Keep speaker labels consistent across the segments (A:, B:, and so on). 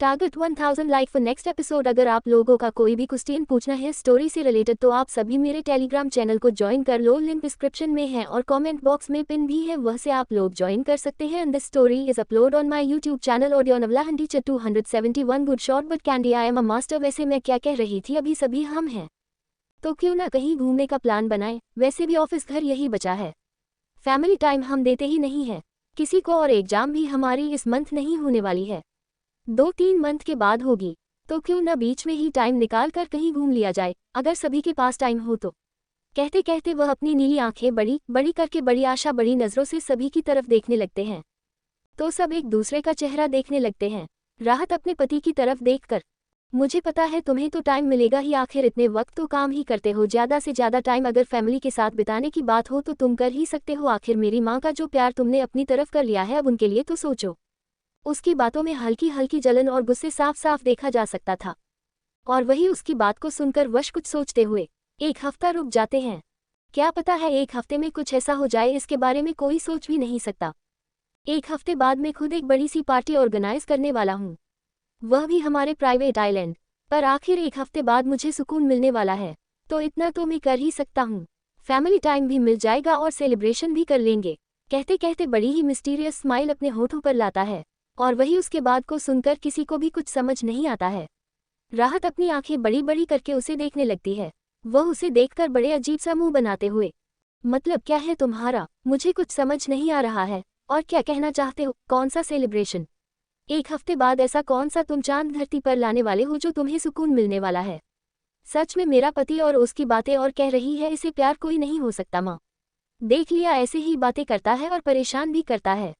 A: Target 1000 like for next episode. अगर आप लोगों का कोई भी क्वेश्चन पूछना है स्टोरी से रिलेटेड तो आप सभी मेरे टेलीग्राम चैनल को ज्वाइन कर लो, लिंक डिस्क्रिप्शन में है और कमेंट बॉक्स में पिन भी है, वह से आप लोग ज्वाइन कर सकते हैं। And the story is upload on my YouTube channel audio नवला हंडी 271 good shot but candy I am a master. वैसे मैं क्या कह रही थी, अभी सभी हम हैं तो क्यों ना कहीं घूमने का प्लान बनाए। वैसे भी ऑफिस घर यही बचा है, फैमिली टाइम हम देते ही नहीं है किसी को, और एग्जाम भी हमारी इस मंथ नहीं होने वाली है, 2-3 मंथ के बाद होगी, तो क्यों न बीच में ही टाइम निकाल कर कहीं घूम लिया जाए, अगर सभी के पास टाइम हो तो। कहते कहते वह अपनी नीली आंखें बड़ी बड़ी करके बड़ी आशा बड़ी नजरों से सभी की तरफ देखने लगते हैं, तो सब एक दूसरे का चेहरा देखने लगते हैं। राहत अपने पति की तरफ देखकर, मुझे पता है तुम्हें तो टाइम मिलेगा ही, आखिर इतने वक्त तो काम ही करते हो, ज़्यादा से ज़्यादा टाइम अगर फैमिली के साथ बिताने की बात हो तो तुम कर ही सकते हो। आखिर मेरी माँ का जो प्यार तुमने अपनी तरफ कर लिया है, अब उनके लिए तो सोचो। उसकी बातों में हल्की हल्की जलन और गुस्से साफ साफ देखा जा सकता था, और वही उसकी बात को सुनकर वश कुछ सोचते हुए 1 हफ्ता रुक जाते हैं। क्या पता है 1 हफ्ते में कुछ ऐसा हो जाए, इसके बारे में कोई सोच भी नहीं सकता। 1 हफ्ते बाद मैं खुद एक बड़ी सी पार्टी ऑर्गेनाइज करने वाला हूँ, वह भी हमारे प्राइवेट आइलैंड पर। आखिर 1 हफ्ते बाद मुझे सुकून मिलने वाला है, तो इतना तो मैं कर ही सकता हूँ। फैमिली टाइम भी मिल जाएगा और सेलिब्रेशन भी कर लेंगे। कहते कहते बड़ी ही मिस्टीरियस स्माइल अपने होठों पर लाता है, और वही उसके बाद को सुनकर किसी को भी कुछ समझ नहीं आता है। राहत अपनी आंखें बड़ी बड़ी करके उसे देखने लगती है, वह उसे देखकर बड़े अजीब सा मुंह बनाते हुए, मतलब क्या है तुम्हारा, मुझे कुछ समझ नहीं आ रहा है, और क्या कहना चाहते हो, कौन सा सेलिब्रेशन? 1 हफ्ते बाद ऐसा कौन सा तुम चांद धरती पर लाने वाले हो जो तुम्हें सुकून मिलने वाला है? सच में मेरा पति और उसकी बातें, और कह रही है इसे प्यार कोई नहीं हो सकता। माँ देख लिया, ऐसे ही बातें करता है और परेशान भी करता है।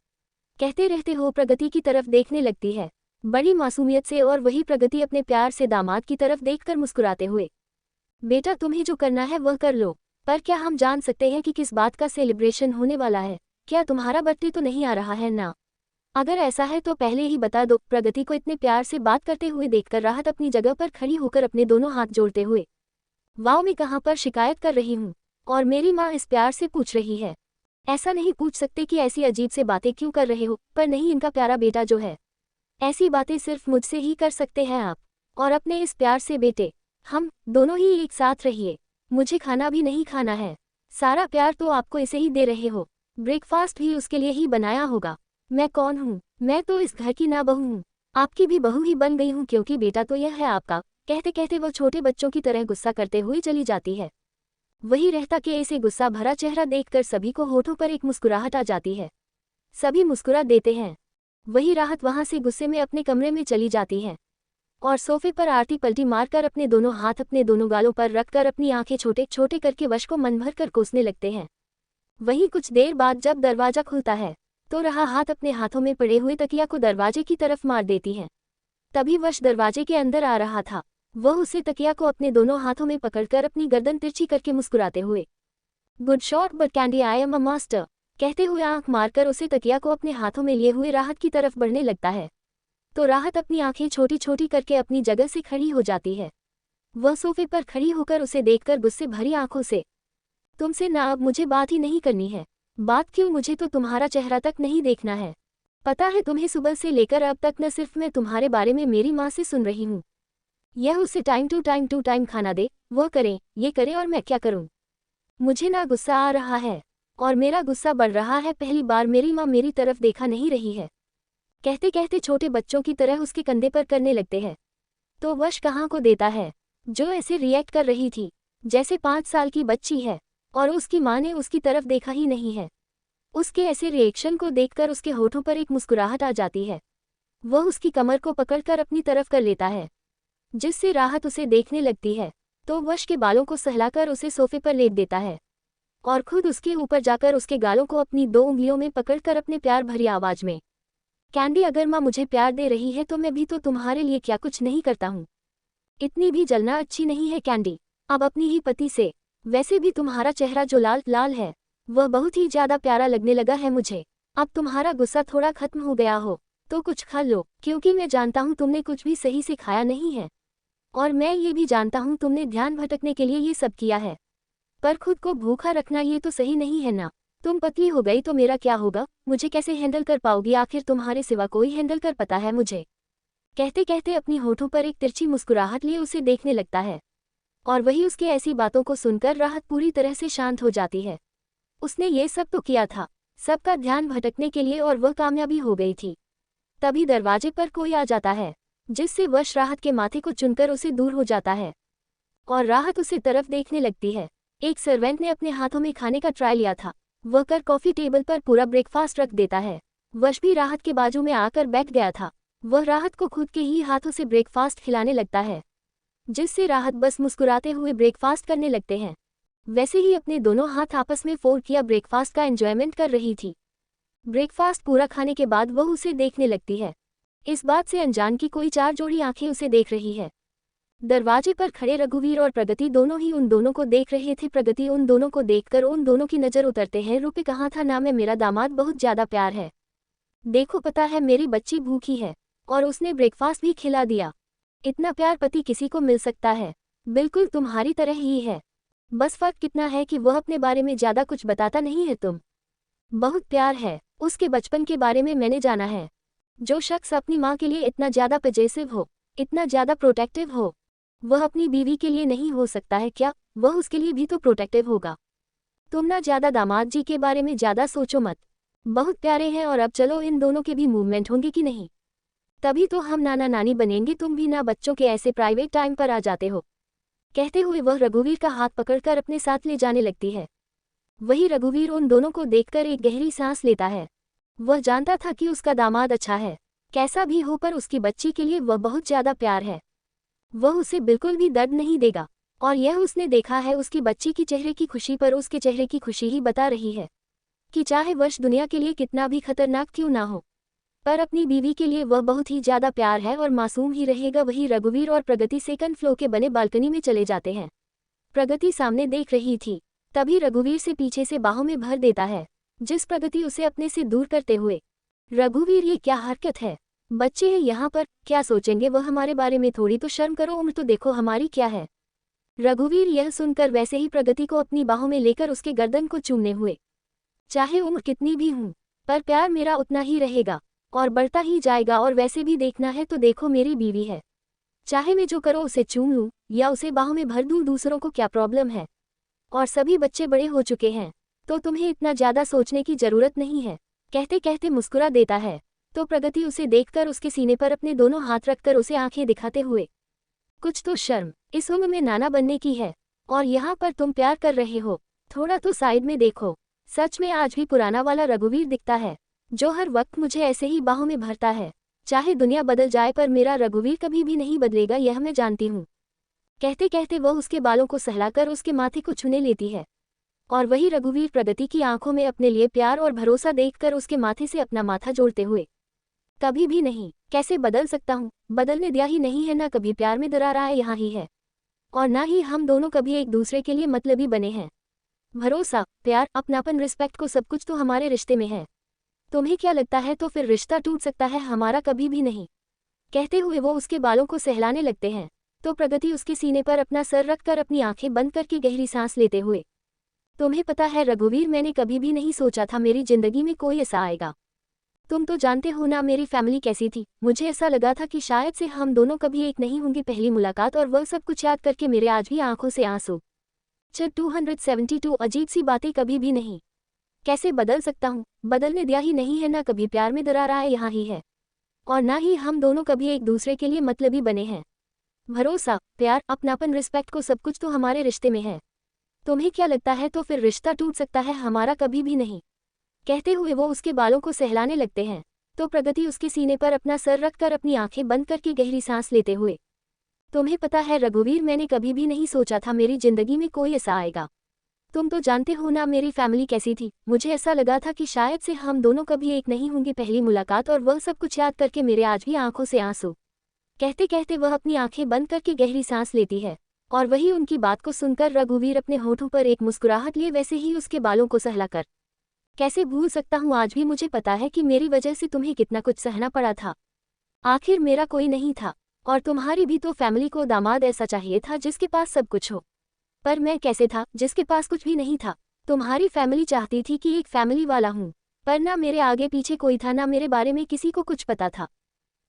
A: कहते रहते हो प्रगति की तरफ देखने लगती है बड़ी मासूमियत से, और वही प्रगति अपने प्यार से दामाद की तरफ देखकर मुस्कुराते हुए, बेटा तुम्हें जो करना है वह कर लो, पर क्या हम जान सकते हैं कि किस बात का सेलिब्रेशन होने वाला है? क्या तुम्हारा बर्थडे तो नहीं आ रहा है ना? अगर ऐसा है तो पहले ही बता दो। प्रगति को इतने प्यार से बात करते हुए देखकर राहत अपनी जगह पर खड़ी होकर अपने दोनों हाथ जोड़ते हुए, वाओ मैं कहाँ पर शिकायत कर रही हूँ, और मेरी माँ इस प्यार से पूछ रही है। ऐसा नहीं पूछ सकते कि ऐसी अजीब से बातें क्यों कर रहे हो, पर नहीं, इनका प्यारा बेटा जो है, ऐसी बातें सिर्फ मुझसे ही कर सकते हैं आप, और अपने इस प्यार से बेटे हम दोनों ही एक साथ रहिए। मुझे खाना भी नहीं खाना है, सारा प्यार तो आपको इसे ही दे रहे हो, ब्रेकफास्ट भी उसके लिए ही बनाया होगा। मैं कौन हूँ? मैं तो इस घर की ना बहू हूँ, आपकी भी बहू ही बन गई हूँ, क्योंकि बेटा तो यह है आपका। कहते कहते वह छोटे बच्चों की तरह गुस्सा करते हुए चली जाती है। वही रहता कि इसे गुस्सा भरा चेहरा देखकर सभी को होठों पर एक मुस्कुराहट आ जाती है, सभी मुस्कुरा देते हैं। वही राहत वहां से गुस्से में अपने कमरे में चली जाती है, और सोफे पर आरती पलटी मारकर अपने दोनों हाथ अपने दोनों गालों पर रखकर अपनी आंखें छोटे छोटे करके वश को मन भर कर कोसने लगते हैं। वहीं कुछ देर बाद जब दरवाजा खुलता है तो रहा हाथ अपने हाथों में पड़े हुए तकिया को दरवाजे की तरफ मार देती है। तभी वश दरवाजे के अंदर आ रहा था, वह उसे तकिया को अपने दोनों हाथों में पकड़कर अपनी गर्दन तिरछी करके मुस्कुराते हुए, good shot but candy I am a master, कहते हुए आंख मारकर उसे तकिया को अपने हाथों में लिए हुए राहत की तरफ बढ़ने लगता है। तो राहत अपनी आंखें छोटी छोटी करके अपनी जगह से खड़ी हो जाती है। वह सोफे पर खड़ी होकर उसे देखकर गुस्से भरी आंखों से, तुमसे ना अब मुझे बात ही नहीं करनी है। बात क्यों? मुझे तो तुम्हारा चेहरा तक नहीं देखना है। पता है तुम्हें, सुबह से लेकर अब तक न सिर्फ मैं तुम्हारे बारे में मेरी माँ से सुन रही हूँ, यह उसे टाइम टू टाइम खाना दे, वह करें ये करे, और मैं क्या करूँ? मुझे ना गुस्सा आ रहा है, और मेरा गुस्सा बढ़ रहा है। पहली बार मेरी माँ मेरी तरफ देखा नहीं रही है। कहते कहते छोटे बच्चों की तरह उसके कंधे पर करने लगते हैं, तो वश कहाँ को देता है, जो ऐसे रिएक्ट कर रही थी जैसे 5 साल की बच्ची है, और उसकी माँ ने उसकी तरफ देखा ही नहीं है। उसके ऐसे रिएक्शन को देखकर उसके होठों पर एक मुस्कुराहट आ जाती है। वह उसकी कमर को पकड़कर अपनी तरफ कर लेता है, जिससे राहत उसे देखने लगती है, तो वश के बालों को सहलाकर उसे सोफे पर लेट देता है, और खुद उसके ऊपर जाकर उसके गालों को अपनी 2 उंगलियों में पकड़कर अपने प्यार भरी आवाज में, कैंडी अगर माँ मुझे प्यार दे रही है तो मैं भी तो तुम्हारे लिए क्या कुछ नहीं करता हूँ। इतनी भी जलना अच्छी नहीं है कैंडी, अब अपनी ही पति से। वैसे भी तुम्हारा चेहरा जो लाल लाल है वह बहुत ही ज्यादा प्यारा लगने लगा है मुझे। अब तुम्हारा गुस्सा थोड़ा खत्म हो गया हो तो कुछ खा लो, क्योंकि मैं जानता हूँ तुमने कुछ भी सही से खाया नहीं है, और मैं ये भी जानता हूँ तुमने ध्यान भटकने के लिए ये सब किया है, पर खुद को भूखा रखना ये तो सही नहीं है ना। तुम पतली हो गई तो मेरा क्या होगा? मुझे कैसे हैंडल कर पाओगी? आखिर तुम्हारे सिवा कोई हैंडल कर पता है मुझे? कहते कहते अपनी होठों पर एक तिरछी मुस्कुराहट लिए उसे देखने लगता है। और वही उसके ऐसी बातों को सुनकर राहत पूरी तरह से शांत हो जाती है। उसने ये सब तो किया था, सबका ध्यान भटकने के लिए, और वह कामयाबी हो गई थी। तभी दरवाजे पर कोई आ जाता है, जिससे वश राहत के माथे को चुनकर उसे दूर हो जाता है और राहत उसे तरफ देखने लगती है। एक सर्वेंट ने अपने हाथों में खाने का ट्राई लिया था। वह कर कॉफी टेबल पर पूरा ब्रेकफास्ट रख देता है। वश भी राहत के बाजू में आकर बैठ गया था। वह राहत को खुद के ही हाथों से ब्रेकफास्ट खिलाने लगता है, जिससे राहत बस मुस्कुराते हुए ब्रेकफास्ट करने लगते हैं। वैसे ही अपने दोनों हाथ आपस में फोल्ड किया ब्रेकफास्ट का एंजॉयमेंट कर रही थी। ब्रेकफास्ट पूरा खाने के बाद वह उसे देखने लगती है। इस बात से अनजान की कोई चार जोड़ी आंखें उसे देख रही है। दरवाजे पर खड़े रघुवीर और प्रगति दोनों ही उन दोनों को देख रहे थे। प्रगति उन दोनों को देखकर उन दोनों की नज़र उतरते हैं। रुपए कहाँ था ना, मैं मेरा दामाद बहुत ज़्यादा प्यार है। देखो पता है मेरी बच्ची भूखी है और उसने ब्रेकफास्ट भी खिला दिया। इतना प्यार पति किसी को मिल सकता है? बिल्कुल तुम्हारी तरह ही है। बस फर्क कितना है कि वह अपने बारे में ज़्यादा कुछ बताता नहीं है। तुम बहुत प्यार है। उसके बचपन के बारे में मैंने जाना है। जो शख्स अपनी माँ के लिए इतना ज़्यादा पजेसिव हो, इतना ज़्यादा प्रोटेक्टिव हो, वह अपनी बीवी के लिए नहीं हो सकता है क्या? वह उसके लिए भी तो प्रोटेक्टिव होगा। तुम ना ज़्यादा दामाद जी के बारे में ज़्यादा सोचो मत। बहुत प्यारे हैं। और अब चलो, इन दोनों के भी मूवमेंट होंगे कि नहीं, तभी तो हम नाना नानी बनेंगे। तुम भी ना बच्चों के ऐसे प्राइवेट टाइम पर आ जाते हो। कहते हुए वह रघुवीर का हाथ पकड़कर अपने साथ ले जाने लगती है। वही रघुवीर उन दोनों को देखकर एक गहरी सांस लेता है। वह जानता था कि उसका दामाद अच्छा है, कैसा भी हो, पर उसकी बच्ची के लिए वह बहुत ज़्यादा प्यार है। वह उसे बिल्कुल भी दर्द नहीं देगा। और यह उसने देखा है। उसकी बच्ची की चेहरे की खुशी पर उसके चेहरे की खुशी ही बता रही है कि चाहे वश दुनिया के लिए कितना भी खतरनाक क्यों ना हो, पर अपनी बीवी के लिए वह बहुत ही ज़्यादा प्यार है और मासूम ही रहेगा। वही रघुवीर और प्रगति सेकंड फ्लोर के बने बालकनी में चले जाते हैं। प्रगति सामने देख रही थी, तभी रघुवीर से पीछे से बाहों में भर देता है, जिस प्रगति उसे अपने से दूर करते हुए। रघुवीर, ये क्या हरकत है? बच्चे हैं यहाँ पर, क्या सोचेंगे वह हमारे बारे में? थोड़ी तो शर्म करो, उम्र तो देखो हमारी क्या है। रघुवीर यह सुनकर वैसे ही प्रगति को अपनी बाहों में लेकर उसके गर्दन को चूमने हुए। चाहे उम्र कितनी भी हूँ, पर प्यार मेरा उतना ही रहेगा और बढ़ता ही जाएगा। और वैसे भी देखना है तो देखो, मेरी बीवी है, चाहे मैं जो करो उसे चूम लूँ या उसे बाहों में भर दूँ, दूसरों को क्या प्रॉब्लम है? और सभी बच्चे बड़े हो चुके हैं, तो तुम्हें इतना ज़्यादा सोचने की ज़रूरत नहीं है। कहते कहते मुस्कुरा देता है तो प्रगति उसे देखकर उसके सीने पर अपने दोनों हाथ रखकर उसे आंखें दिखाते हुए, कुछ तो शर्म इस उम्र में नाना बनने की है, और यहाँ पर तुम प्यार कर रहे हो। थोड़ा तो साइड में देखो। सच में आज भी पुराना वाला रघुवीर दिखता है, जो हर वक्त मुझे ऐसे ही बाहों में भरता है। चाहे दुनिया बदल जाए, पर मेरा रघुवीर कभी भी नहीं बदलेगा, यह मैं जानती हूँ। कहते कहते वह उसके बालों को सहलाकर उसके माथे को छूने लेती है। और वही रघुवीर प्रगति की आंखों में अपने लिए प्यार और भरोसा देखकर उसके माथे से अपना माथा जोड़ते हुए, कभी भी नहीं। कैसे बदल सकता हूँ? बदलने दिया ही नहीं है ना, कभी प्यार में दरार आया यहाँ ही है, और ना ही हम दोनों कभी एक दूसरे के लिए मतलबी बने हैं। भरोसा, प्यार, अपनापन, रिस्पेक्ट को सब कुछ तो हमारे रिश्ते में है। तुम्हें क्या लगता है तो फिर रिश्ता टूट सकता है? हमारा कभी भी नहीं। कहते हुए वो उसके बालों को सहलाने लगते हैं तो प्रगति उसके सीने पर अपना सर रखकर अपनी आंखें बंद करके गहरी सांस लेते हुए, तुम्हें पता है रघुवीर, मैंने कभी भी नहीं सोचा था मेरी जिंदगी में कोई ऐसा आएगा। तुम तो जानते हो ना मेरी फैमिली कैसी थी। मुझे ऐसा लगा था कि शायद से हम दोनों कभी एक नहीं होंगे। पहली मुलाकात और वह सब कुछ याद करके मेरे आज भी आंखों से आंसू। 272 अजीब सी बातें, कभी भी नहीं। कैसे बदल सकता हूँ? बदलने दिया ही नहीं है ना, कभी प्यार में दरार आए यहाँ ही है, और ना ही हम दोनों कभी एक दूसरे के लिए मतलबी बने हैं। भरोसा, प्यार, अपनापन, रिस्पेक्ट को सब कुछ तो हमारे रिश्ते में है। तुम्हें क्या लगता है तो फिर रिश्ता टूट सकता है? हमारा कभी भी नहीं। कहते हुए वो उसके बालों को सहलाने लगते हैं तो प्रगति उसके सीने पर अपना सर रखकर अपनी आंखें बंद करके गहरी सांस लेते हुए, तुम्हें पता है रघुवीर, मैंने कभी भी नहीं सोचा था मेरी जिंदगी में कोई ऐसा आएगा। तुम तो जानते हो ना मेरी फैमिली कैसी थी। मुझे ऐसा लगा था कि शायद से हम दोनों कभी एक नहीं होंगे। पहली मुलाकात और वह सब कुछ याद करके मेरे आज भी आंखों से आंसू। कहते कहते वह अपनी आंखें बंद करके गहरी सांस लेती है और वही उनकी बात को सुनकर रघुवीर अपने होठों पर एक मुस्कुराहट लिए वैसे ही उसके बालों को सहलाकर, कैसे भूल सकता हूँ? आज भी मुझे पता है कि मेरी वजह से तुम्हें कितना कुछ सहना पड़ा था। आखिर मेरा कोई नहीं था, और तुम्हारी भी तो फैमिली को दामाद ऐसा चाहिए था जिसके पास सब कुछ हो, पर मैं कैसे था जिसके पास कुछ भी नहीं था। तुम्हारी फैमिली चाहती थी कि एक फैमिली वाला हूँ, पर ना मेरे आगे पीछे कोई था, ना मेरे बारे में किसी को कुछ पता था।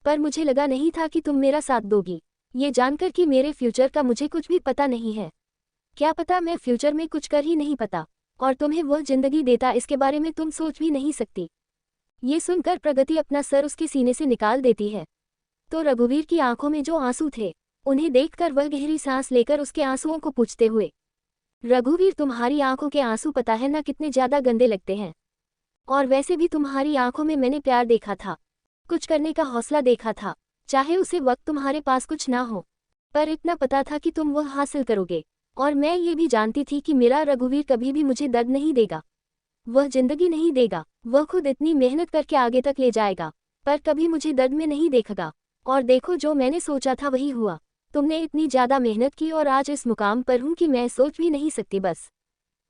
A: पर मुझे लगा नहीं था कि तुम मेरा साथ दोगी, ये जानकर कि मेरे फ्यूचर का मुझे कुछ भी पता नहीं है। क्या पता मैं फ्यूचर में कुछ कर ही नहीं पता, और तुम्हें वह जिंदगी देता इसके बारे में तुम सोच भी नहीं सकती। ये सुनकर प्रगति अपना सर उसके सीने से निकाल देती है। तो रघुवीर की आंखों में जो आंसू थे, उन्हें देखकर वह गहरी सांस लेकर उसके आंसुओं को पूछते हुए, रघुवीर तुम्हारी आंखों के आंसू पता है ना कितने ज्यादा गंदे लगते हैं, और वैसे भी तुम्हारी आंखों में मैंने प्यार देखा था, कुछ करने का हौसला देखा था, चाहे उसे वक्त तुम्हारे पास कुछ ना हो, पर इतना पता था कि तुम वह हासिल करोगे। और मैं ये भी जानती थी कि मेरा रघुवीर कभी भी मुझे दर्द नहीं देगा, वह जिंदगी नहीं देगा, वह खुद इतनी मेहनत करके आगे तक ले जाएगा, पर कभी मुझे दर्द में नहीं देखेगा। और देखो जो मैंने सोचा था वही हुआ, तुमने इतनी ज्यादा मेहनत की और आज इस मुकाम पर हूँ कि मैं सोच भी नहीं सकती। बस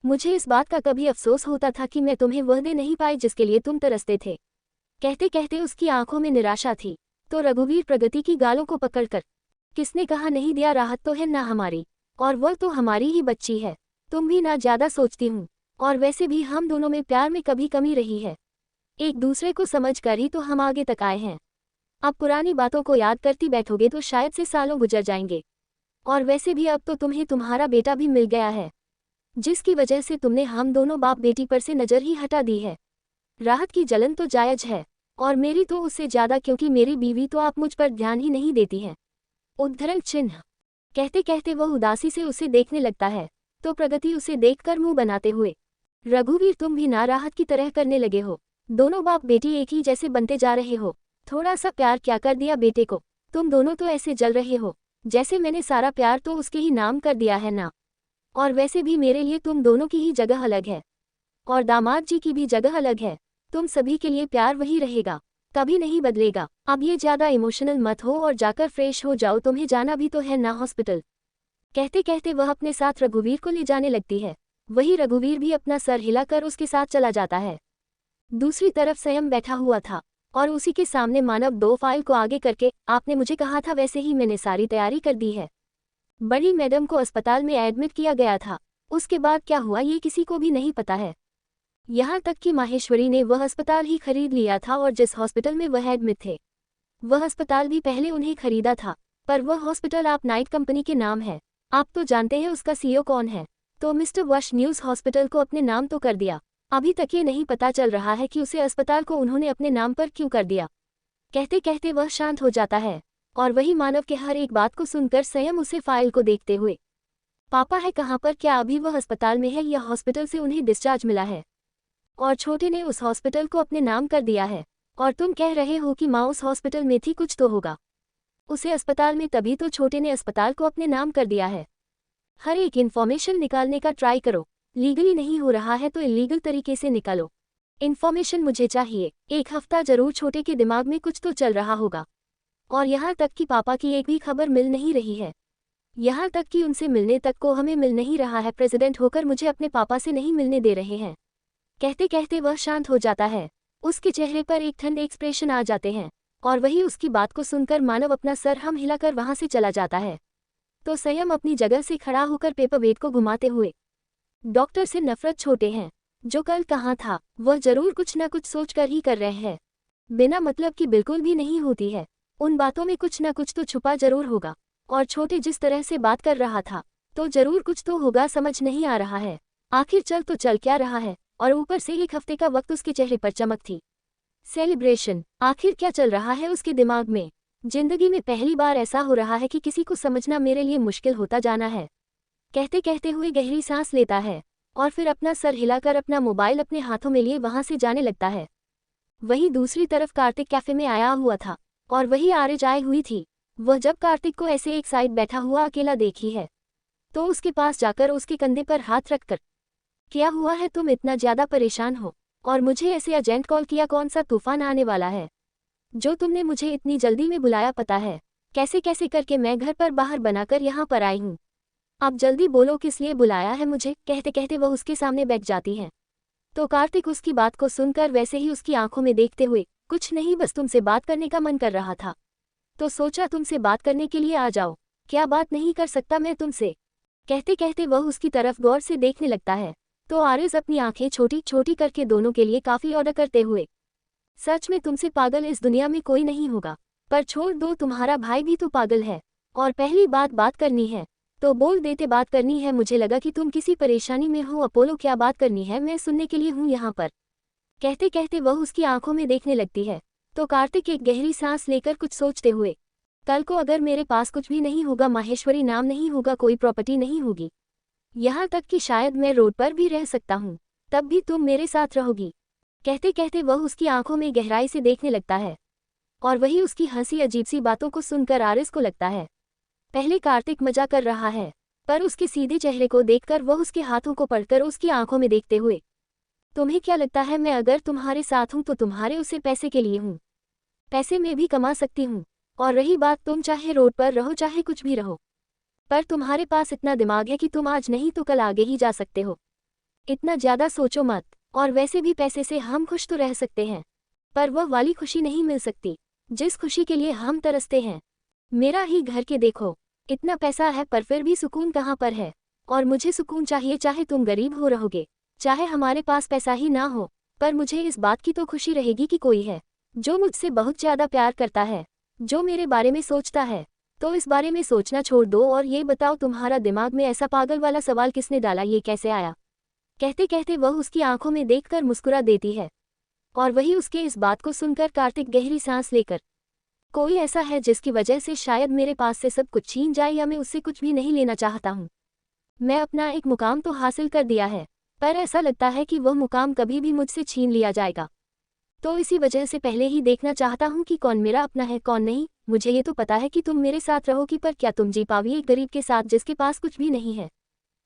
A: मुझे इस बात का कभी अफसोस होता था कि मैं तुम्हें वह दे नहीं पाई जिसके लिए तुम तरसते थे। कहते कहते उसकी आंखों में निराशा थी। तो रघुवीर प्रगति की गालों को पकड़कर, किसने कहा नहीं दिया, राहत तो है ना हमारी, और वह तो हमारी ही बच्ची है, तुम भी ना ज्यादा सोचती हूँ, और वैसे भी हम दोनों में प्यार में कभी कमी रही है, एक दूसरे को समझ कर ही तो हम आगे तक आए हैं। अब पुरानी बातों को याद करती बैठोगे तो शायद से सालों गुजर जाएंगे, और वैसे भी अब तो तुम्हें तुम्हारा बेटा भी मिल गया है, जिसकी वजह से तुमने हम दोनों बाप बेटी पर से नजर ही हटा दी है। राहत की जलन तो जायज है, और मेरी तो उससे ज्यादा, क्योंकि मेरी बीवी तो आप मुझ पर ध्यान ही नहीं देती है। उद्धरण चिन्ह। कहते कहते वह उदासी से उसे देखने लगता है। तो प्रगति उसे देखकर मुंह बनाते हुए, रघुवीर तुम भी ना राहत की तरह करने लगे हो, दोनों बाप बेटी एक ही जैसे बनते जा रहे हो, थोड़ा सा प्यार क्या कर दिया बेटे को, तुम दोनों तो ऐसे जल रहे हो जैसे मैंने सारा प्यार तो उसके ही नाम कर दिया है ना। और वैसे भी मेरे लिए तुम दोनों की ही जगह अलग है, और दामाद जी की भी जगह अलग है, तुम सभी के लिए प्यार वही रहेगा, कभी नहीं बदलेगा। अब ये ज्यादा इमोशनल मत हो और जाकर फ्रेश हो जाओ, तुम्हें जाना भी तो है ना हॉस्पिटल। कहते कहते वह अपने साथ रघुवीर को ले जाने लगती है। वही रघुवीर भी अपना सर हिलाकर उसके साथ चला जाता है। दूसरी तरफ संयम बैठा हुआ था, और उसी के सामने मानव 2 फाइल को आगे करके, आपने मुझे कहा था वैसे ही मैंने सारी तैयारी कर दी है। बड़ी मैडम को अस्पताल में एडमिट किया गया था, उसके बाद क्या हुआ ये किसी को भी नहीं पता है, यहाँ तक कि माहेश्वरी ने वह अस्पताल ही खरीद लिया था, और जिस हॉस्पिटल में वह एडमिट थे वह अस्पताल भी पहले उन्हें खरीदा था, पर वह हॉस्पिटल आप नाइट कंपनी के नाम है। आप तो जानते हैं उसका सीईओ कौन है, तो मिस्टर वश न्यूज हॉस्पिटल को अपने नाम तो कर दिया, अभी तक ये नहीं पता चल रहा है कि उसे अस्पताल को उन्होंने अपने नाम पर क्यों कर दिया। कहते कहते वह शांत हो जाता है, और वही मानव के हर एक बात को सुनकर स्वयं उसे फाइल को देखते हुए, पापा है कहाँ पर, क्या अभी वह अस्पताल में है या हॉस्पिटल से उन्हें डिस्चार्ज मिला है, और छोटे ने उस हॉस्पिटल को अपने नाम कर दिया है, और तुम कह रहे हो कि माँ उस हॉस्पिटल में थी, कुछ तो होगा उसे अस्पताल में, तभी तो छोटे ने अस्पताल को अपने नाम कर दिया है। हर एक इन्फॉर्मेशन निकालने का ट्राई करो, लीगली नहीं हो रहा है तो इलीगल तरीके से निकालो, इन्फॉर्मेशन मुझे चाहिए। एक हफ्ता जरूर छोटे के दिमाग में कुछ तो चल रहा होगा, और यहाँ तक कि पापा की एक भी खबर मिल नहीं रही है, यहाँ तक कि उनसे मिलने तक को हमें मिल नहीं रहा है, प्रेसिडेंट होकर मुझे अपने पापा से नहीं मिलने दे रहे हैं। कहते कहते वह शांत हो जाता है, उसके चेहरे पर एक ठंडे एक्सप्रेशन आ जाते हैं, और वही उसकी बात को सुनकर मानव अपना सर हम हिलाकर वहां से चला जाता है। तो संयम अपनी जगह से खड़ा होकर पेपर वेट को घुमाते हुए, डॉक्टर से नफरत छोटे हैं, जो कल कहाँ था वह जरूर कुछ न कुछ सोच कर ही कर रहे हैं, बिना मतलब की बिल्कुल भी नहीं होती है, उन बातों में कुछ न कुछ तो छुपा जरूर होगा, और छोटे जिस तरह से बात कर रहा था तो जरूर कुछ तो होगा, समझ नहीं आ रहा है आखिर चल तो चल क्या रहा है। और ऊपर से 1 हफ्ते का वक्त उसके चेहरे पर चमक थी, सेलिब्रेशन। आखिर क्या चल रहा है उसके दिमाग में, जिंदगी में पहली बार ऐसा हो रहा है कि किसी को समझना मेरे लिए मुश्किल होता जाना है। कहते कहते हुए गहरी सांस लेता है, और फिर अपना सर हिलाकर अपना मोबाइल अपने हाथों में लिए वहां से जाने लगता है। वहीं दूसरी तरफ कार्तिक कैफे में आया हुआ था, और वही आरिज आई हुई थी। वह जब कार्तिक को ऐसे एक साइड बैठा हुआ अकेला देखी है, तो उसके पास जाकर उसके कंधे पर हाथ रखकर, क्या हुआ है, तुम इतना ज्यादा परेशान हो, और मुझे ऐसे अर्जेंट कॉल किया, कौन सा तूफान आने वाला है जो तुमने मुझे इतनी जल्दी में बुलाया, पता है कैसे कैसे करके मैं घर पर बाहर बनाकर यहाँ पर आई हूँ, अब जल्दी बोलो किस लिए बुलाया है मुझे। कहते कहते वह उसके सामने बैठ जाती है। तो कार्तिक उसकी बात को सुनकर वैसे ही उसकी आंखों में देखते हुए, कुछ नहीं, बस तुमसे बात करने का मन कर रहा था, तो सोचा तुमसे बात करने के लिए आ जाओ, क्या बात नहीं कर सकता मैं तुमसे। कहते कहते वह उसकी तरफ गौर से देखने लगता है। तो आरिज अपनी आंखें छोटी छोटी करके दोनों के लिए काफी ऑर्डर करते हुए, सच में तुमसे पागल इस दुनिया में कोई नहीं होगा, पर छोड़ दो, तुम्हारा भाई भी तो पागल है। और पहली बात करनी है तो बोल देते, बात करनी है। मुझे लगा कि तुम किसी परेशानी में हो अपोलो, क्या बात करनी है, मैं सुनने के लिए हूँ यहाँ पर। कहते कहते वह उसकी आंखों में देखने लगती है। तो कार्तिक एक गहरी सांस लेकर कुछ सोचते हुए, कल को अगर मेरे पास कुछ भी नहीं होगा, माहेश्वरी नाम नहीं होगा, कोई प्रॉपर्टी नहीं होगी, यहाँ तक कि शायद मैं रोड पर भी रह सकता हूँ, तब भी तुम मेरे साथ रहोगी। कहते कहते वह उसकी आंखों में गहराई से देखने लगता है। और वही उसकी हंसी अजीब सी बातों को सुनकर आरिस को लगता है पहले कार्तिक मजा कर रहा है, पर उसके सीधे चेहरे को देखकर वह उसके हाथों को पकड़कर उसकी आंखों में देखते हुए, तुम्हें क्या लगता है मैं अगर तुम्हारे साथ हूं तो तुम्हारे उसे पैसे के लिए हूं? पैसे में भी कमा सकती हूं। और रही बात, तुम चाहे रोड पर रहो चाहे कुछ भी रहो, पर तुम्हारे पास इतना दिमाग है कि तुम आज नहीं तो कल आगे ही जा सकते हो। इतना ज्यादा सोचो मत। और वैसे भी पैसे से हम खुश तो रह सकते हैं, पर वह वाली खुशी नहीं मिल सकती जिस खुशी के लिए हम तरसते हैं। मेरा ही घर के देखो, इतना पैसा है पर फिर भी सुकून कहाँ पर है। और मुझे सुकून चाहिए, चाहे तुम गरीब हो रहोगे, चाहे हमारे पास पैसा ही ना हो, पर मुझे इस बात की तो खुशी रहेगी कि कोई है जो मुझसे बहुत ज़्यादा प्यार करता है, जो मेरे बारे में सोचता है। तो इस बारे में सोचना छोड़ दो और ये बताओ, तुम्हारा दिमाग में ऐसा पागल वाला सवाल किसने डाला, ये कैसे आया? कहते कहते वह उसकी आंखों में देखकर मुस्कुरा देती है। और वही उसके इस बात को सुनकर कार्तिक गहरी सांस लेकर, कोई ऐसा है जिसकी वजह से शायद मेरे पास से सब कुछ छीन जाए, या मैं उससे कुछ भी नहीं लेना चाहता हूँ। मैं अपना एक मुकाम तो हासिल कर दिया है, पर ऐसा लगता है कि वह मुकाम कभी भी मुझसे छीन लिया जाएगा। तो इसी वजह से पहले ही देखना चाहता हूँ कि कौन मेरा अपना है कौन नहीं। मुझे ये तो पता है कि तुम मेरे साथ रहोगी, पर क्या तुम जी पाओगी एक गरीब के साथ जिसके पास कुछ भी नहीं है?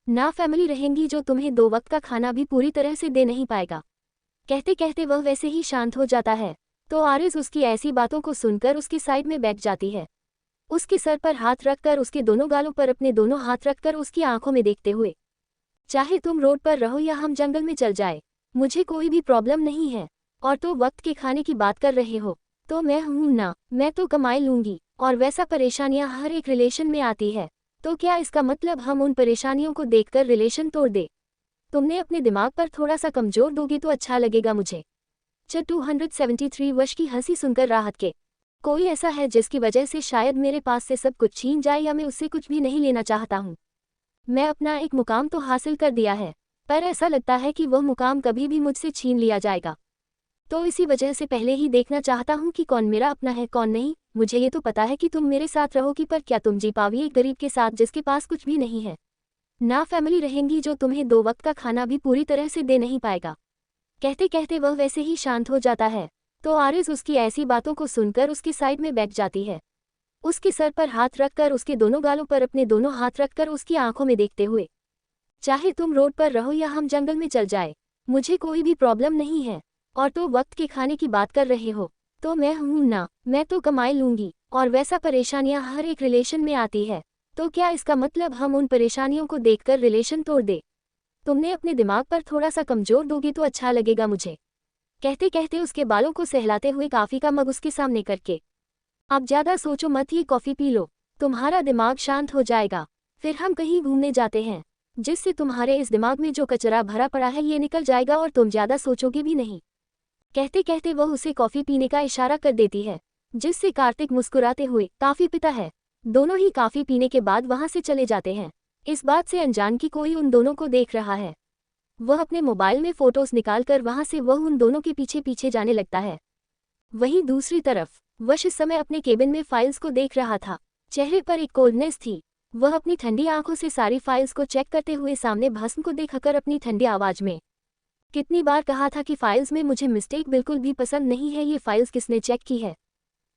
A: ना फैमिली रहेंगी जो तुम्हें 2 वक्त का खाना भी पूरी तरह से दे नहीं पाएगा। कहते कहते वह वैसे ही शांत हो जाता है। तो आरिस उसकी ऐसी बातों को सुनकर उसकी साइड में बैठ जाती है, उसके सर पर हाथ रखकर, उसके दोनों गालों पर अपने दोनों हाथ रखकर उसकी आंखों में देखते हुए, चाहे तुम रोड पर रहो या हम जंगल में चल जाए, मुझे कोई भी प्रॉब्लम नहीं है। और तो वक्त के खाने की बात कर रहे हो, तो मैं हूं ना, मैं तो कमाई लूंगी। और वैसा परेशानियां हर एक रिलेशन में आती है, तो क्या इसका मतलब हम उन परेशानियों को देखकर रिलेशन तोड़ दे? तुमने अपने दिमाग पर थोड़ा सा कमजोर दोगी तो अच्छा लगेगा मुझे। 273 वर्ष की हंसी सुनकर राहत के, कोई ऐसा है जिसकी वजह से शायद मेरे पास से सब कुछ छीन जाए, या मैं उससे कुछ भी नहीं लेना चाहता हूँ। मैं अपना एक मुकाम तो हासिल कर दिया है, पर ऐसा लगता है कि वह मुकाम कभी भी मुझसे छीन लिया जाएगा। तो इसी वजह से पहले ही देखना चाहता हूँ कि कौन मेरा अपना है कौन नहीं। मुझे ये तो पता है कि तुम मेरे साथ रहोगी, पर क्या तुम जी पाओगी एक गरीब के साथ जिसके पास कुछ भी नहीं है? ना फैमिली रहेंगी जो तुम्हें 2 वक्त का खाना भी पूरी तरह से दे नहीं पाएगा। कहते कहते वह वैसे ही शांत हो जाता है। तो आरिस उसकी ऐसी बातों को सुनकर उसकी साइड में बैठ जाती है, उसके सर पर हाथ रखकर, उसके दोनों गालों पर अपने दोनों हाथ रखकर उसकी आंखों में देखते हुए, चाहे तुम रोड पर रहो या हम जंगल में चल जाए, मुझे कोई भी प्रॉब्लम नहीं है। और तो वक्त के खाने की बात कर रहे हो, तो मैं हूं ना, मैं तो कमाई लूंगी। और वैसा परेशानियां हर एक रिलेशन में आती है, तो क्या इसका मतलब हम उन परेशानियों को देखकर रिलेशन तोड़ दे? तुमने अपने दिमाग पर थोड़ा सा कमजोर दोगी तो अच्छा लगेगा मुझे। कहते कहते उसके बालों को सहलाते हुए कॉफी का मग उसके सामने करके, अब ज्यादा सोचो मत, ये कॉफी पी लो, तुम्हारा दिमाग शांत हो जाएगा। फिर हम कहीं घूमने जाते हैं, जिससे तुम्हारे इस दिमाग में जो कचरा भरा पड़ा है ये निकल जाएगा और तुम ज्यादा सोचोगे भी नहीं। कहते कहते वह उसे कॉफी पीने का इशारा कर देती है, जिससे कार्तिक मुस्कुराते हुए काफी पीता है। दोनों ही काफी पीने के बाद वहां से चले जाते हैं, इस बात से अनजान कि कोई उन दोनों को देख रहा है। वह अपने मोबाइल में फोटोज निकालकर वहां से वह उन दोनों के पीछे पीछे जाने लगता है। वहीं दूसरी तरफ वश इस समय अपने केबिन में फाइल्स को देख रहा था, चेहरे पर एक कोल्डनेस थी। वह अपनी ठंडी आंखों से सारी फाइल्स को चेक करते हुए सामने भस्म को देखकर अपनी ठंडी आवाज में, कितनी बार कहा था कि फाइल्स में मुझे मिस्टेक बिल्कुल भी पसंद नहीं है, ये फाइल्स किसने चेक की है?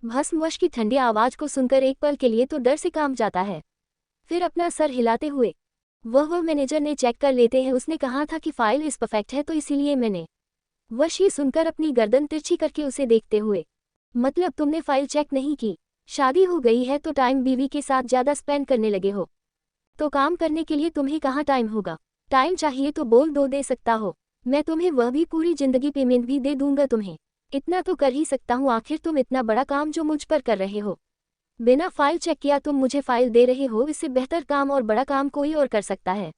A: भस्म वश की ठंडी आवाज को सुनकर एक पल के लिए तो डर से कांप जाता है, फिर अपना सर हिलाते हुए वह मैनेजर ने चेक कर लेते हैं, उसने कहा था कि फाइल इस परफेक्ट है तो इसीलिए मैंने। वश ये सुनकर अपनी गर्दन तिरछी करके उसे देखते हुए, मतलब तुमने फाइल चेक नहीं की? शादी हो गई है तो टाइम बीवी के साथ ज्यादा स्पेंड करने लगे हो, तो काम करने के लिए तुम्हें कहाँ टाइम होगा? टाइम चाहिए तो बोल दो, दे सकता हो, मैं तुम्हें वह भी पूरी जिंदगी पेमेंट भी दे दूंगा तुम्हें। इतना तो कर ही सकता हूँ, आखिर तुम इतना बड़ा काम जो मुझ पर कर रहे हो, बिना फाइल चेक किया तुम मुझे फाइल दे रहे हो, इससे बेहतर काम और बड़ा काम कोई और कर सकता है।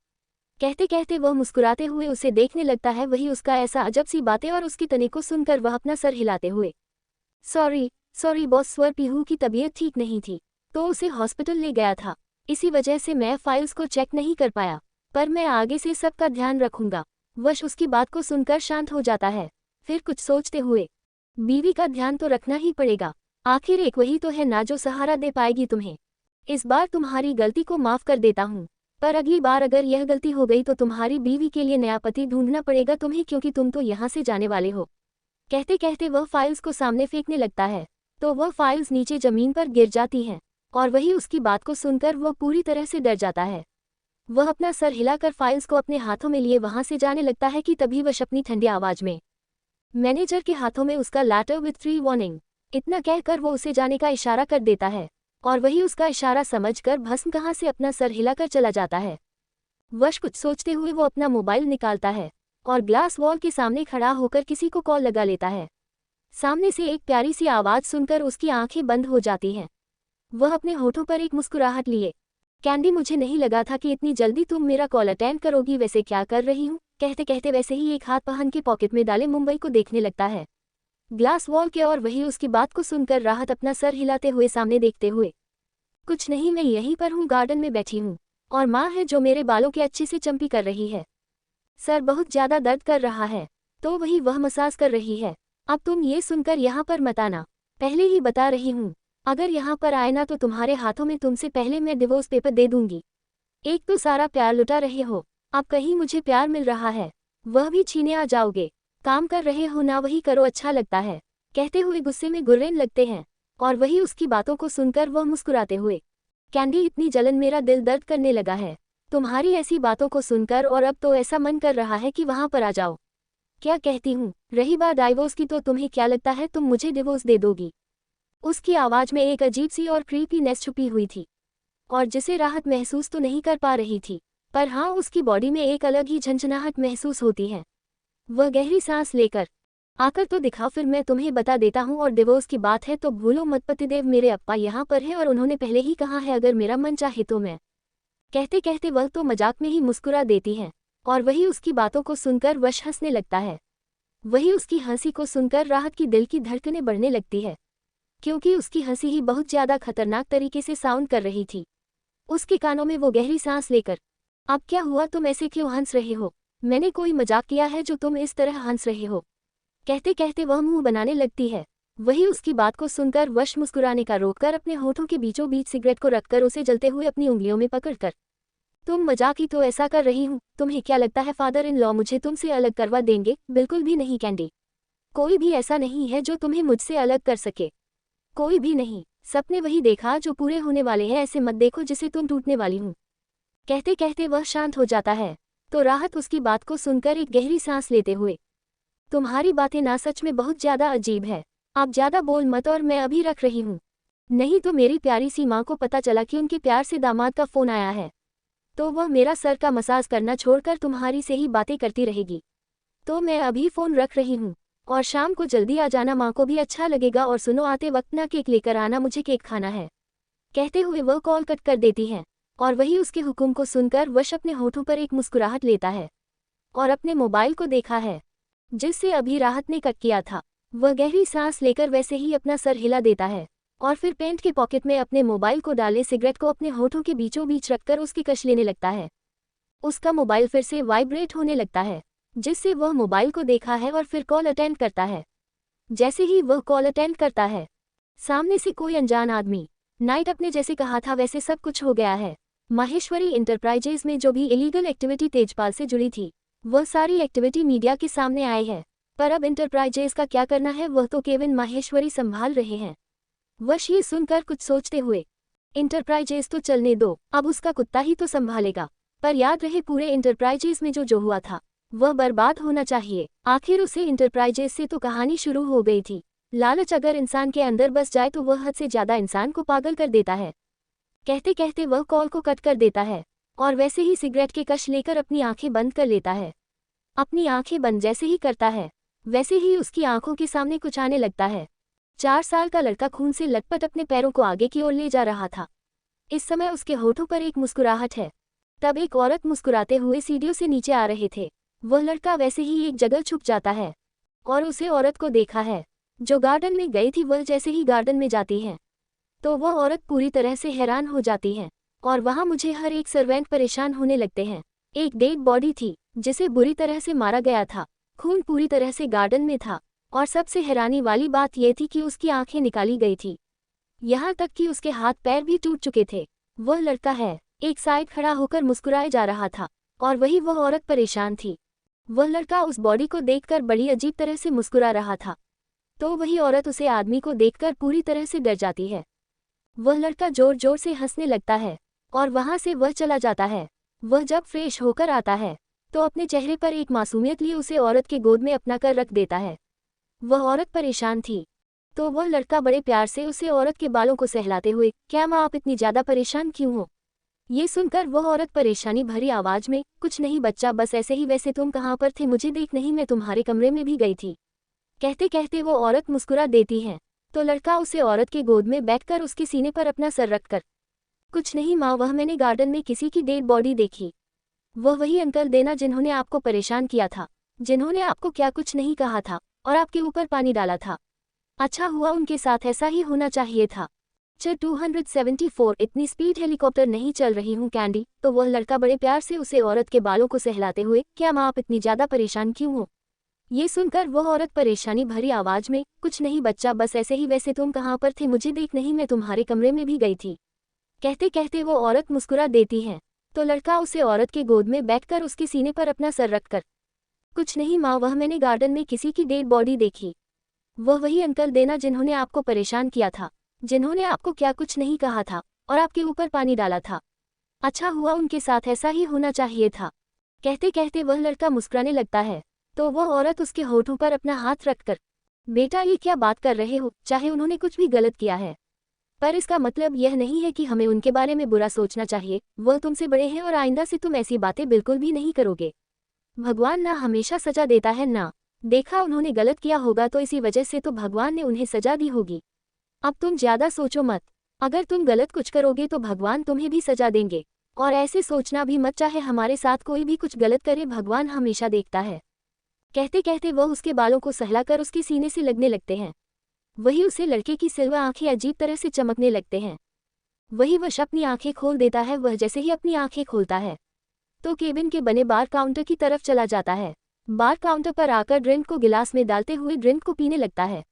A: कहते कहते वह मुस्कुराते हुए उसे देखने लगता है, वही उसका ऐसा अजब सी बातें और उसकी तने को सुनकर वह अपना सर हिलाते हुए, सॉरी सॉरी बॉस, स्वर पीहू की तबीयत ठीक नहीं थी तो उसे हॉस्पिटल ले गया था। इसी वजह से मैं फाइल्स को चेक नहीं कर पाया, पर मैं आगे से सबका ध्यान रखूंगा। वश उसकी बात को सुनकर शांत हो जाता है। फिर कुछ सोचते हुए, बीवी का ध्यान तो रखना ही पड़ेगा, आखिर एक वही तो है ना जो सहारा दे पाएगी तुम्हें। इस बार तुम्हारी गलती को माफ कर देता हूँ, पर अगली बार अगर यह गलती हो गई तो तुम्हारी बीवी के लिए नया पति ढूंढना पड़ेगा तुम्हें, क्योंकि तुम तो यहाँ से जाने वाले हो। कहते कहते वह फाइल्स को सामने फेंकने लगता है तो वह फाइल्स नीचे जमीन पर गिर जाती हैं, और वही उसकी बात को सुनकर वह पूरी तरह से डर जाता है। वह अपना सर हिलाकर फाइल्स को अपने हाथों में लिए वहां से जाने लगता है कि तभी वह अपनी ठंडी आवाज में मैनेजर के हाथों में उसका लेटर विथ 3 वार्निंग इतना कहकर वो उसे जाने का इशारा कर देता है, और वही उसका इशारा समझकर भस्म कहाँ से अपना सर हिलाकर चला जाता है। वश कुछ सोचते हुए वो अपना मोबाइल निकालता है और ग्लास वॉल के सामने खड़ा होकर किसी को कॉल लगा लेता है। सामने से एक प्यारी सी आवाज़ सुनकर उसकी आंखें बंद हो जाती हैं। वह अपने होठों पर एक मुस्कुराहट लिए, कैंडी मुझे नहीं लगा था कि इतनी जल्दी तुम मेरा कॉल अटेंड करोगी, वैसे क्या कर रही हूँ। कहते कहते वैसे ही एक हाथ पहन के पॉकेट में डाले मुंबई को देखने लगता है ग्लास वॉल के, और वही उसकी बात को सुनकर राहत अपना सर हिलाते हुए सामने देखते हुए, कुछ नहीं मैं यहीं पर हूँ, गार्डन में बैठी हूँ, और माँ है जो मेरे बालों के अच्छे से चंपी कर रही है। सर बहुत ज़्यादा दर्द कर रहा है तो वही वह मसाज कर रही है। अब तुम ये सुनकर यहाँ पर मत आना, पहले ही बता रही हूँ, अगर यहाँ पर आए ना तो तुम्हारे हाथों में तुमसे पहले मैं डिवोर्स पेपर दे दूंगी। एक तो सारा प्यार लुटा रहे हो, अब कहीं मुझे प्यार मिल रहा है वह भी छीने आ जाओगे। काम कर रहे हो ना, वही करो, अच्छा लगता है। कहते हुए गुस्से में गुर्रेन लगते हैं, और वही उसकी बातों को सुनकर वह मुस्कुराते हुए, कैंडी इतनी जलन, मेरा दिल दर्द करने लगा है तुम्हारी ऐसी बातों को सुनकर, और अब तो ऐसा मन कर रहा है कि वहां पर आ जाओ। क्या कहती हूँ, रही बात डाइवोर्स की तो तुम्हें क्या लगता है तुम मुझे डिवोर्स दे दोगी। उसकी आवाज़ में एक अजीब सी और क्रीपीनेस छुपी हुई थी, और जिसे राहत महसूस तो नहीं कर पा रही थी, पर हाँ उसकी बॉडी में एक अलग ही झंझनाहट महसूस होती है। वह गहरी सांस लेकर, आकर तो दिखाओ फिर मैं तुम्हें बता देता हूँ, और डिवोर्स की बात है तो भूलो मत, पतिदेव मेरे अप्पा यहाँ पर है और उन्होंने पहले ही कहा है अगर मेरा मन चाहे तो मैं। कहते कहते वह तो मजाक में ही मुस्कुरा देती है, और वही उसकी बातों को सुनकर वश हंसने लगता है। वही उसकी हंसी को सुनकर राहत की दिल की धड़कनें बढ़ने लगती है, क्योंकि उसकी हंसी ही बहुत ज़्यादा खतरनाक तरीके से साउंड कर रही थी। उसके कानों में वो गहरी सांस लेकर, अब क्या हुआ, तुम ऐसे क्यों हंस रहे हो, मैंने कोई मजाक किया है जो तुम इस तरह हंस रहे हो। कहते कहते वह मुंह बनाने लगती है। वही उसकी बात को सुनकर वश मुस्कुराने का रोककर अपने होठों के बीचों बीच सिगरेट को रखकर उसे जलते हुए अपनी उंगलियों में पकड़कर, तुम मजाक ही तो ऐसा कर रही हूँ, तुम्हें क्या लगता है फादर इन लॉ मुझे तुमसे अलग करवा देंगे। बिल्कुल भी नहीं कैंडी, कोई भी ऐसा नहीं है जो तुम्हें मुझसे अलग कर सके, कोई भी नहीं। सपने वही देखा जो पूरे होने वाले हैं, ऐसे मत देखो जिसे तुम टूटने वाली हूँ। कहते कहते वह शांत हो जाता है तो राहत उसकी बात को सुनकर एक गहरी सांस लेते हुए, तुम्हारी बातें ना सच में बहुत ज़्यादा अजीब है, आप ज़्यादा बोल मत, और मैं अभी रख रही हूँ, नहीं तो मेरी प्यारी सी माँ को पता चला कि उनके प्यार से दामाद का फ़ोन आया है तो वह मेरा सर का मसाज करना छोड़कर तुम्हारी से ही बातें करती रहेगी। तो मैं अभी फ़ोन रख रही हूँ, और शाम को जल्दी आ जाना, माँ को भी अच्छा लगेगा, और सुनो आते वक्त ना केक लेकर आना, मुझे केक खाना है। कहते हुए वह कॉल कट कर देती है, और वही उसके हुक्म को सुनकर वश अपने होठों पर एक मुस्कुराहट लेता है और अपने मोबाइल को देखा है जिससे अभी राहत ने कट किया था। वह गहरी सांस लेकर वैसे ही अपना सर हिला देता है, और फिर पैंट के पॉकेट में अपने मोबाइल को डाले सिगरेट को अपने होठों के बीचों बीच रखकर उसकी कश लेने लगता है। उसका मोबाइल फिर से वाइब्रेट होने लगता है, जिससे वह मोबाइल को देखा है और फिर कॉल अटेंड करता है। जैसे ही वह कॉल अटेंड करता है, सामने से कोई अनजान आदमी, नाइट अपने जैसे कहा था वैसे सब कुछ हो गया है। माहेश्वरी इंटरप्राइजेज में जो भी इलीगल एक्टिविटी तेजपाल से जुड़ी थी, वह सारी एक्टिविटी मीडिया के सामने आई है, पर अब इंटरप्राइजेज का क्या करना है वह तो केवल माहेश्वरी संभाल रहे हैं। वश ये सुनकर कुछ सोचते हुए, इंटरप्राइजेज तो चलने दो, अब उसका कुत्ता ही तो संभालेगा, पर याद रहे पूरे इंटरप्राइजेज में जो हुआ था वह बर्बाद होना चाहिए। आखिर उसे इंटरप्राइजेज से तो कहानी शुरू हो गई थी। लालच अगर इंसान के अंदर बस जाए तो वह हद से ज़्यादा इंसान को पागल कर देता है। कहते कहते वह कॉल को कट कर देता है और वैसे ही सिगरेट के कश लेकर अपनी आंखें बंद कर लेता है। अपनी आंखें बंद जैसे ही करता है वैसे ही उसकी आंखों के सामने कुछ आने लगता है। 4 साल का लड़का खून से लटपट अपने पैरों को आगे की ओर ले जा रहा था। इस समय उसके होठों पर एक मुस्कुराहट है। तब एक औरत मुस्कुराते हुए सीढ़ियों से नीचे आ रहे थे। वह लड़का वैसे ही एक जगह छुप जाता है और उसे औरत को देखा है जो गार्डन में गई थी वह जैसे ही गार्डन में जाती है तो वह औरत पूरी तरह से हैरान हो जाती है और वहाँ मुझे हर एक सर्वेंट परेशान होने लगते हैं। एक डेड बॉडी थी जिसे बुरी तरह से मारा गया था, खून पूरी तरह से गार्डन में था और सबसे हैरानी वाली बात यह थी कि उसकी आंखें निकाली गई थी, यहाँ तक कि उसके हाथ पैर भी टूट चुके थे। वह लड़का है, एक साइड खड़ा होकर मुस्कुराए जा रहा था और वही वह औरत परेशान थी। वह लड़का उस बॉडी को देखकर बड़ी अजीब तरह से मुस्कुरा रहा था तो वही औरत उसे आदमी को देखकर पूरी तरह से डर जाती है। वह लड़का जोर जोर से हंसने लगता है और वहाँ से वह चला जाता है। वह जब फ्रेश होकर आता है तो अपने चेहरे पर एक मासूमियत लिए उसे औरत के गोद में अपना कर रख देता है। वह औरत परेशान थी तो वह लड़का बड़े प्यार से उसे औरत के बालों को सहलाते हुए, क्या माँ आप इतनी ज़्यादा परेशान क्यों हो? ये सुनकर वह औरत परेशानी भरी आवाज़ में, कुछ नहीं बच्चा, बस ऐसे ही। वैसे तुम कहाँ पर थे? मुझे देख नहीं, मैं तुम्हारे कमरे में भी गई थी। कहते कहते वो औरत मुस्कुरा देती है तो लड़का उसे औरत के गोद में बैठकर उसके सीने पर अपना सर रखकर, कुछ नहीं माँ, वह मैंने गार्डन में किसी की डेड बॉडी देखी। वह वही अंकल देना जिन्होंने आपको परेशान किया था, जिन्होंने आपको क्या कुछ नहीं कहा था और आपके ऊपर पानी डाला था। अच्छा हुआ उनके साथ ऐसा ही होना चाहिए था। 274 इतनी स्पीड हेलीकॉप्टर नहीं चल रही हूँ कैंडी। तो वह लड़का बड़े प्यार से उसे औरत के बालों को सहलाते हुए, क्या माँ आप इतनी ज़्यादा परेशान क्यों हो? ये सुनकर वह औरत परेशानी भरी आवाज़ में, कुछ नहीं बच्चा, बस ऐसे ही। वैसे तुम कहाँ पर थे? मुझे देख नहीं, मैं तुम्हारे कमरे में भी गई थी। कहते कहते वो औरत मुस्कुरा देती है तो लड़का उसे औरत के गोद में बैठकर उसके सीने पर अपना सर रखकर, कुछ नहीं माँ, वह मैंने गार्डन में किसी की डेड बॉडी देखी। वह वही अंकल देना जिन्होंने आपको परेशान किया था, जिन्होंने आपको क्या कुछ नहीं कहा था और आपके ऊपर पानी डाला था। अच्छा हुआ उनके साथ ऐसा ही होना चाहिए था। कहते कहते वह लड़का मुस्कुराने लगता है तो वह औरत उसके होठों पर अपना हाथ रखकर, बेटा ये क्या बात कर रहे हो? चाहे उन्होंने कुछ भी गलत किया है पर इसका मतलब यह नहीं है कि हमें उनके बारे में बुरा सोचना चाहिए। वह तुमसे बड़े हैं और आइंदा से तुम ऐसी बातें बिल्कुल भी नहीं करोगे। भगवान ना हमेशा सजा देता है ना, देखा उन्होंने गलत किया होगा तो इसी वजह से तो भगवान ने उन्हें सजा दी होगी। अब तुम ज्यादा सोचो मत, अगर तुम गलत कुछ करोगे तो भगवान तुम्हें भी सजा देंगे और ऐसे सोचना भी मत, चाहे हमारे साथ कोई भी कुछ गलत करे भगवान हमेशा देखता है। कहते कहते वह उसके बालों को सहलाकर उसके सीने से लगने लगते हैं। वही उसे लड़के की सिल्वर आंखें अजीब तरह से चमकने लगते हैं। वही वह अपनी आंखें खोल देता है। वह जैसे ही अपनी आंखें खोलता है तो केबिन के बने बार काउंटर की तरफ चला जाता है। बार काउंटर पर आकर ड्रिंक को गिलास में डालते हुए ड्रिंक को पीने लगता है।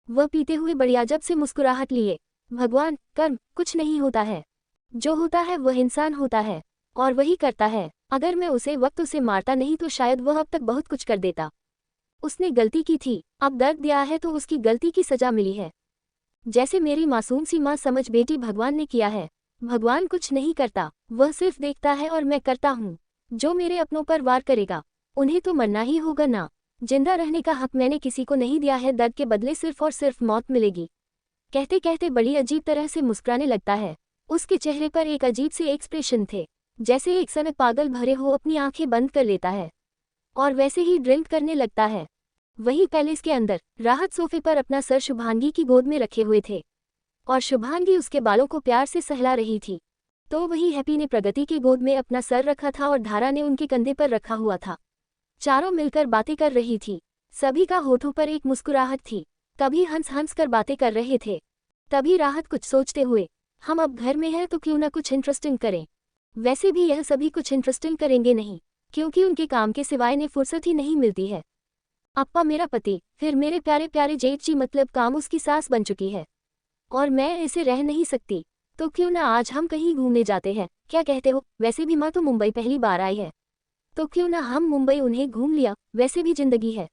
A: वह पीते हुए बड़ी अजब से मुस्कुराहट लिए, भगवान, कर्म कुछ नहीं होता है, जो होता है वह इंसान होता है और वही करता है। अगर मैं उसे मारता नहीं तो शायद वह अब तक बहुत कुछ कर देता। उसने गलती की थी, अब दर्द दिया है तो उसकी गलती की सजा मिली है। जैसे मेरी मासूम सी माँ समझ बेटी भगवान ने किया है। भगवान कुछ नहीं करता, वह सिर्फ देखता है और मैं करता हूँ। जो मेरे अपनों पर वार करेगा उन्हें तो मरना ही होगा ना। जिंदा रहने का हक मैंने किसी को नहीं दिया है, दर्द के बदले सिर्फ और सिर्फ मौत मिलेगी। कहते कहते बड़ी अजीब तरह से मुस्कुराने लगता है। उसके चेहरे पर एक अजीब से एक्सप्रेशन थे, जैसे एक समय पागल भरे हो अपनी आंखें बंद कर लेता है और वैसे ही ड्रिंक करने लगता है। वहीं पैलेस के अंदर राहत सोफे पर अपना सर शुभांगी की गोद में रखे हुए थे और शुभांगी उसके बालों को प्यार से सहला रही थी। तो वहीं हैप्पी ने प्रगति की गोद में अपना सर रखा था और धारा ने उनके कंधे पर रखा हुआ था। चारों मिलकर बातें कर रही थी। सभी का होठों पर एक मुस्कुराहट थी। कभी हंस हंस कर बातें कर रहे थे, तभी राहत कुछ सोचते हुए, हम अब घर में हैं तो क्यों ना कुछ इंटरेस्टिंग करें। वैसे भी यह सभी कुछ इंटरेस्टिंग करेंगे नहीं, क्योंकि उनके काम के सिवाय इन्हें फुर्सत ही नहीं मिलती है। अप्पा मेरा पति, फिर मेरे प्यारे प्यारे जेठ जी, मतलब काम उसकी सास बन चुकी है और मैं ऐसे रह नहीं सकती। तो क्यों ना आज हम कहीं घूमने जाते हैं, क्या कहते हो? वैसे भी माँ तो मुंबई पहली बार आई है, तो क्यों ना हम मुंबई उन्हें घूम लिया। वैसे भी जिंदगी है,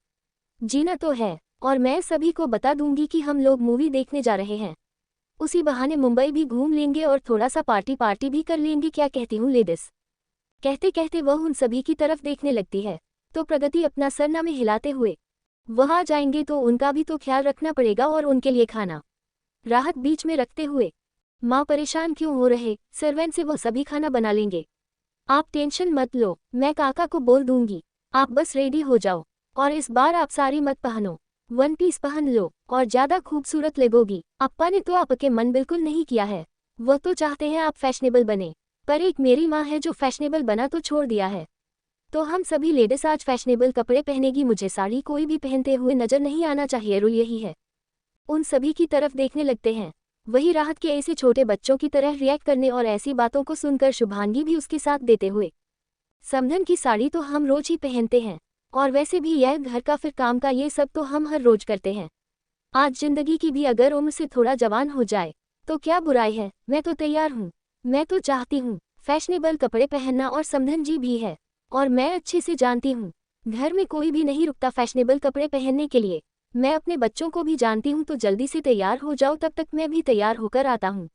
A: जीना तो है। और मैं सभी को बता दूंगी कि हम लोग मूवी देखने जा रहे हैं, उसी बहाने मुंबई भी घूम लेंगे और थोड़ा सा पार्टी भी कर लेंगे। क्या कहती हूँ लेडीज? कहते कहते वह उन सभी की तरफ देखने लगती है तो प्रगति अपना सरना में हिलाते हुए, वह आ जाएंगे तो उनका भी तो ख्याल रखना पड़ेगा और उनके लिए खाना। राहत बीच में रखते हुए, माँ परेशान क्यों हो रहे, सर्वेंट से वह सभी खाना बना लेंगे, आप टेंशन मत लो, मैं काका को बोल दूंगी, आप बस रेडी हो जाओ। और इस बार आप साड़ी मत पहनो, वन पीस पहन लो और ज्यादा खूबसूरत लगोगी। अप्पा ने तो आपके मन बिल्कुल नहीं किया है, वह तो चाहते हैं आप फैशनेबल बने, पर एक मेरी माँ है जो फैशनेबल बना तो छोड़ दिया है। तो हम सभी लेडीज आज फैशनेबल कपड़े पहनेगी, मुझे साड़ी कोई भी पहनते हुए नजर नहीं आना चाहिए, रूल यही है। उन सभी की तरफ देखने लगते हैं। वही राहत के ऐसे छोटे बच्चों की तरह रिएक्ट करने और ऐसी बातों को सुनकर शुभांगी भी उसके साथ देते हुए, समधन की साड़ी तो हम रोज ही पहनते हैं, और वैसे भी यह घर का फिर काम का ये सब तो हम हर रोज करते हैं। आज जिंदगी की भी अगर उम्र से थोड़ा जवान हो जाए तो क्या बुराई है, मैं तो तैयार हूँ। मैं तो चाहती हूँ फैशनेबल कपड़े पहनना, और समधन जी भी है, और मैं अच्छे से जानती हूँ घर में कोई भी नहीं रुकता फैशनेबल कपड़े पहनने के लिए। मैं अपने बच्चों को भी जानती हूँ, तो जल्दी से तैयार हो जाओ, तब तक मैं भी तैयार होकर आता हूँ।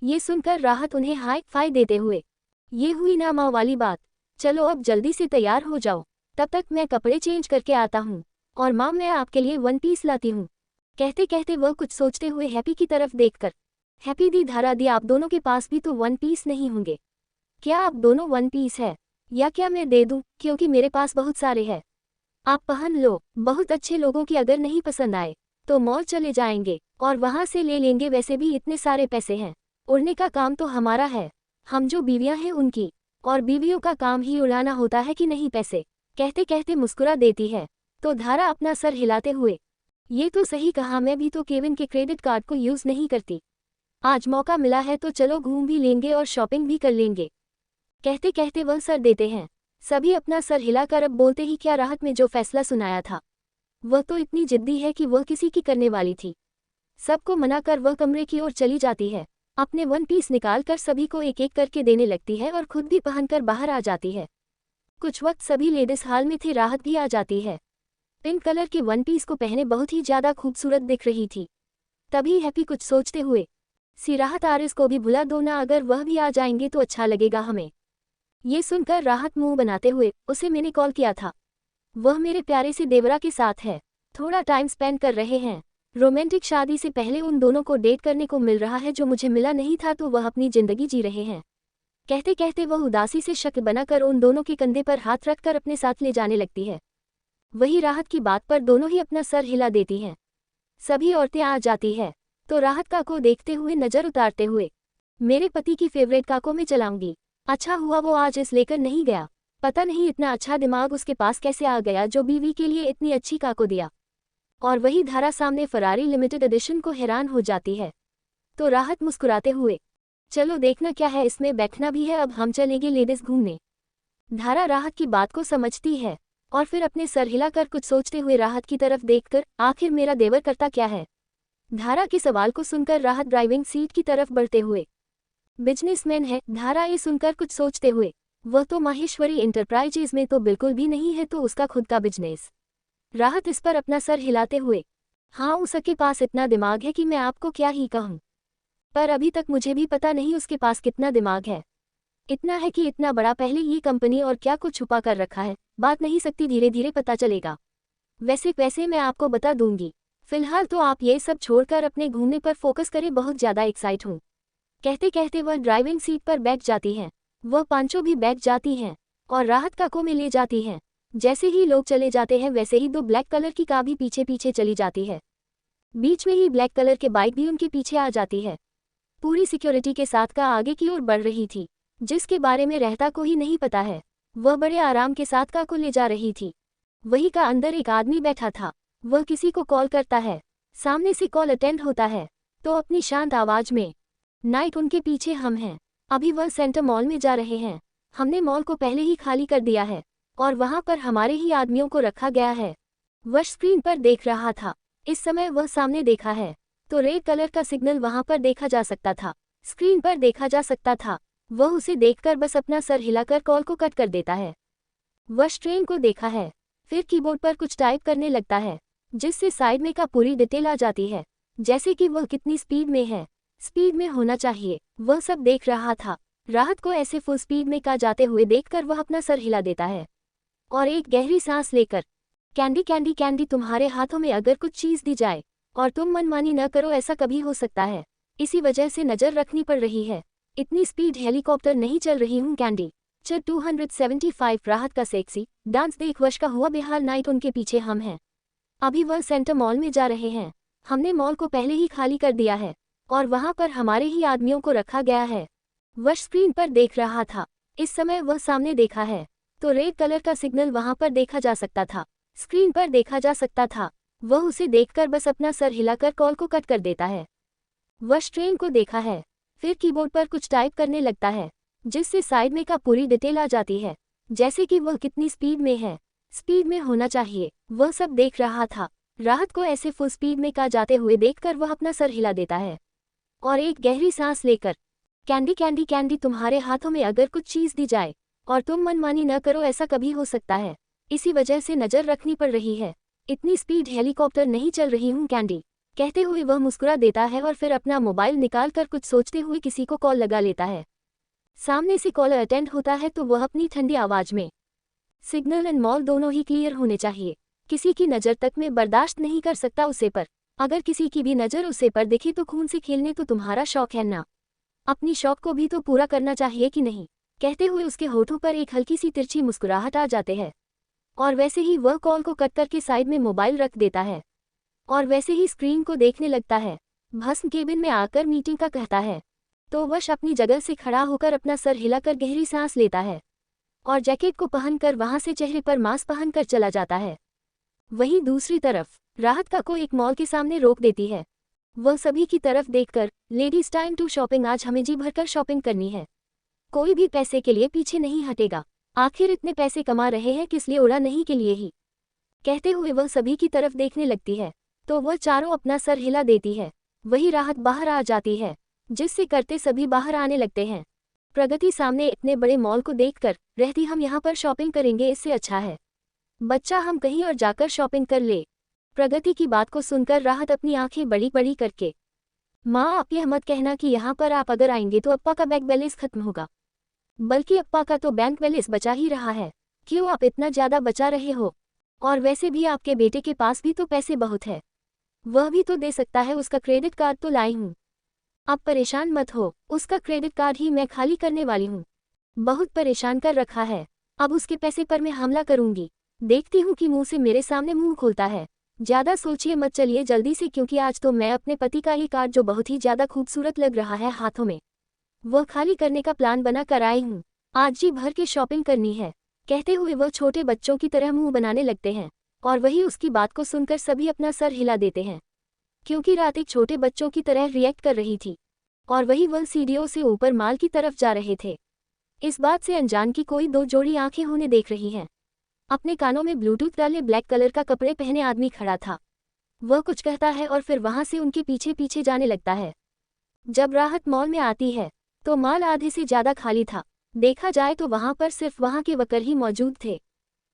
A: ये सुनकर राहत उन्हें हाई फाई देते हुए, ये हुई ना माँ वाली बात, चलो अब जल्दी से तैयार हो जाओ, तब तक मैं कपड़े चेंज करके आता हूँ, और माँ मैं आपके लिए वन पीस लाती हूँ। कहते कहते वह कुछ सोचते हुए हैप्पी की तरफ देखकर, हैप्पी दी धारा दी, आप दोनों के पास भी तो वन पीस नहीं होंगे क्या? आप दोनों वन पीस है, या क्या मैं दे दूं, क्योंकि मेरे पास बहुत सारे हैं, आप पहन लो। बहुत अच्छे लोगों की अगर नहीं पसंद आए तो मॉल चले जाएंगे और वहां से ले लेंगे, वैसे भी इतने सारे पैसे हैं, उड़ने का काम तो हमारा है, हम जो बीवियां हैं उनकी, और बीवियों का काम ही उड़ाना होता है कि नहीं पैसे। कहते कहते मुस्कुरा देती है तो धारा अपना सर हिलाते हुए, ये तो सही कहा, मैं भी तो केविन के क्रेडिट कार्ड को यूज नहीं करती, आज मौका मिला है तो चलो घूम भी लेंगे और शॉपिंग भी कर लेंगे। कहते कहते वह सर देते हैं। सभी अपना सर हिलाकर अब बोलते ही क्या, राहत में जो फैसला सुनाया था वह तो इतनी जिद्दी है कि वह किसी की करने वाली थी। सबको मनाकर वह कमरे की ओर चली जाती है, अपने वन पीस निकाल कर सभी को एक एक करके देने लगती है और खुद भी पहनकर बाहर आ जाती है। कुछ वक्त सभी लेडीज हाल में थे, राहत भी आ जाती है। पिंक कलर के वन पीस को पहने बहुत ही ज्यादा खूबसूरत दिख रही थी। तभी हैप्पी कुछ सोचते हुए, सी राहत आरिस को भी बुला दो ना, अगर वह भी आ जाएंगे तो अच्छा लगेगा हमें। ये सुनकर राहत मुंह बनाते हुए, उसे मैंने कॉल किया था, वह मेरे प्यारे से देवरा के साथ है, थोड़ा टाइम स्पेंड कर रहे हैं, रोमांटिक शादी से पहले उन दोनों को डेट करने को मिल रहा है जो मुझे मिला नहीं था, तो वह अपनी जिंदगी जी रहे हैं। कहते कहते वह उदासी से शक्ल बनाकर उन दोनों के कंधे पर हाथ रखकर अपने साथ ले जाने लगती है। वही राहत की बात पर दोनों ही अपना सर हिला देती हैं। सभी औरतें आ जाती है तो राहत का को देखते हुए नजर उतारते हुए, मेरे पति की फेवरेट का को मैं चलाऊंगी, अच्छा हुआ वो आज इस लेकर नहीं गया, पता नहीं इतना अच्छा दिमाग उसके पास कैसे आ गया जो बीवी के लिए इतनी अच्छी का को दिया। और वही धारा सामने फरारी लिमिटेड एडिशन को हैरान हो जाती है तो राहत मुस्कुराते हुए, चलो देखना क्या है इसमें, बैठना भी है, अब हम चलेंगे लेडीज घूमने। धारा राहत की बात को समझती है और फिर अपने सर हिलाकर कुछ सोचते हुए राहत की तरफ देखकर, आखिर मेरा देवर करता क्या है? धारा के सवाल को सुनकर राहत ड्राइविंग सीट की तरफ बढ़ते हुए, बिजनेसमैन है। धारा ये सुनकर कुछ सोचते हुए, वह तो माहेश्वरी इंटरप्राइजेज में तो बिल्कुल भी नहीं है, तो उसका खुद का बिजनेस। राहत इस पर अपना सर हिलाते हुए, हाँ उसके पास इतना दिमाग है कि मैं आपको क्या ही कहूँ, पर अभी तक मुझे भी पता नहीं उसके पास कितना दिमाग है। इतना है कि इतना बड़ा पहले ये कंपनी और क्या कुछ छुपा कर रखा है, बात नहीं सकती, धीरे धीरे पता चलेगा। वैसे मैं आपको बता दूंगी, फिलहाल तो आप ये सब छोड़कर अपने घूमने पर फोकस करें, बहुत ज़्यादा एक्साइट हूँ। कहते कहते वह ड्राइविंग सीट पर बैठ जाती हैं। वह पांचों भी बैठ जाती हैं और राहत काको में ले जाती हैं। जैसे ही लोग चले जाते हैं वैसे ही दो ब्लैक कलर की कार भी पीछे पीछे चली जाती है। बीच में ही ब्लैक कलर के बाइक भी उनके पीछे आ जाती है। पूरी सिक्योरिटी के साथ का आगे की ओर बढ़ रही थी, जिसके बारे में रहता को ही नहीं पता है। वह बड़े आराम के साथ का को ले जा रही थी। वही का अंदर एक आदमी बैठा था। वह किसी को कॉल करता है, सामने से कॉल अटेंड होता है तो अपनी शांत आवाज में, नाइट उनके पीछे हम हैं, अभी वह सेंटर मॉल में जा रहे हैं, हमने मॉल को पहले ही खाली कर दिया है और वहां पर हमारे ही आदमियों को रखा गया है। वह स्क्रीन पर देख रहा था। इस समय वह सामने देखा है तो रेड कलर का सिग्नल वहां पर देखा जा सकता था, स्क्रीन पर देखा जा सकता था। वह उसे देखकर बस अपना सर हिलाकर कॉल को कट कर देता है। वह ट्रेन को देखा है, फिर कीबोर्ड पर कुछ टाइप करने लगता है, जिससे साइड में का पूरी डिटेल आ जाती है, जैसे कि वह कितनी स्पीड में है, स्पीड में होना चाहिए, वह सब देख रहा था। राहत को ऐसे फुल स्पीड में का जाते हुए देखकर वह अपना सर हिला देता है और एक गहरी सांस लेकर, कैंडी कैंडी कैंडी, तुम्हारे हाथों में अगर कुछ चीज दी जाए और तुम मनमानी न करो, ऐसा कभी हो सकता है, इसी वजह से नजर रखनी पड़ रही है, इतनी स्पीड हेलीकॉप्टर नहीं चल रही हूँ कैंडी। 275 राहत का सेक्सी डांस देख वश का हुआ बेहाल। नाइट उनके पीछे हम हैं, अभी वह सेंटर मॉल में जा रहे हैं, हमने मॉल को पहले ही खाली कर दिया है और वहां पर हमारे ही आदमियों को रखा गया है। वह स्क्रीन पर देख रहा था। इस समय वह सामने देखा है तो रेड कलर का सिग्नल वहां पर देखा जा सकता था, स्क्रीन पर देखा जा सकता था। वह उसे देखकर बस अपना सर हिलाकर कॉल को कट कर देता है। वह ट्रेन को देखा है, फिर कीबोर्ड पर कुछ टाइप करने लगता है, जिससे साइड में का पूरी डिटेल आ जाती है, जैसे कि वह कितनी स्पीड में है, स्पीड में होना चाहिए। वह सब देख रहा था। राहत को ऐसे फुल स्पीड में का जाते हुए देखकर वह अपना सर हिला देता है और एक गहरी सांस लेकर, कैंडी कैंडी कैंडी, तुम्हारे हाथों में अगर कुछ चीज दी जाए और तुम मनमानी न करो, ऐसा कभी हो सकता है, इसी वजह से नजर रखनी पड़ रही है, इतनी स्पीड हेलीकॉप्टर नहीं चल रही हूँ कैंडी। कहते हुए वह मुस्कुरा देता है और फिर अपना मोबाइल निकालकर कुछ सोचते हुए किसी को कॉल लगा लेता है। सामने से कॉल अटेंड होता है तो वह अपनी ठंडी आवाज में, सिग्नल एंड मॉल दोनों ही क्लियर होने चाहिए, किसी की नज़र तक में बर्दाश्त नहीं कर सकता उसे पर, अगर किसी की भी नज़र उसे पर दिखे तो खून से खेलने तो तुम्हारा शौक है ना, अपनी शौक को भी तो पूरा करना चाहिए कि नहीं। कहते हुए उसके होठों पर एक हल्की सी तिरछी मुस्कुराहट आ जाते हैं और वैसे ही वह कॉल को कट करके साइड में मोबाइल रख देता है और वैसे ही स्क्रीन को देखने लगता है। भस्म केबिन में आकर मीटिंग का कहता है तो वश अपनी जगह से खड़ा होकर अपना सर हिलाकर गहरी सांस लेता है और जैकेट को पहनकर वहां से चेहरे पर मास्क पहनकर चला जाता है। वहीं दूसरी तरफ राहत का को एक मॉल के सामने रोक देती है। वह सभी की तरफ देखकर, लेडीज टाइम टू शॉपिंग, आज हमें जी भरकर शॉपिंग करनी है, कोई भी पैसे के लिए पीछे नहीं हटेगा, आखिर इतने पैसे कमा रहे हैं किस लिए, उड़ा नहीं के लिए ही। कहते हुए वह सभी की तरफ देखने लगती है तो वह चारों अपना सर हिला देती है। वही राहत बाहर आ जाती है, जिससे करते सभी बाहर आने लगते हैं। प्रगति सामने इतने बड़े मॉल को देखकर रहती, हम यहाँ पर शॉपिंग करेंगे, इससे अच्छा है बच्चा हम कहीं और जाकर शॉपिंग कर ले। प्रगति की बात को सुनकर राहत अपनी आंखें बड़ी बड़ी करके, माँ आप यह मत कहना कि यहाँ पर आप अगर आएंगे तो अप्पा का बैंक बैलेंस खत्म होगा, बल्कि अप्पा का तो बैंक बैलेंस बचा ही रहा है, क्यों आप इतना ज्यादा बचा रहे हो, और वैसे भी आपके बेटे के पास भी तो पैसे बहुत है, वह भी तो दे सकता है, उसका क्रेडिट कार्ड तो लाई हूँ, आप परेशान मत हो, उसका क्रेडिट कार्ड ही मैं खाली करने वाली हूँ, बहुत परेशान कर रखा है, अब उसके पैसे पर मैं हमला करूंगी, देखती हूँ कि मुंह से मेरे सामने मुंह खोलता है। ज्यादा सोचिए मत, चलिए जल्दी से, क्योंकि आज तो मैं अपने पति का ये कार्ड जो बहुत ही ज्यादा खूबसूरत लग रहा है हाथों में, वह खाली करने का प्लान बना कर आई हूँ, आज जी भर के शॉपिंग करनी है। कहते हुए वह छोटे बच्चों की तरह मुंह बनाने लगते हैं और वही उसकी बात को सुनकर सभी अपना सर हिला देते हैं, क्योंकि रात एक छोटे बच्चों की तरह रिएक्ट कर रही थी और वही वह सीढ़ियों से ऊपर माल की तरफ जा रहे थे। इस बात से अनजान की कोई दो जोड़ी आंखें उन्हें देख रही हैं। अपने कानों में ब्लूटूथ डाले ब्लैक कलर का कपड़े पहने आदमी खड़ा था, वह कुछ कहता है और फिर वहां से उनके पीछे पीछे जाने लगता है। जब राहत मॉल में आती है तो माल आधे से ज्यादा खाली था, देखा जाए तो वहां पर सिर्फ वहां के वर्कर ही मौजूद थे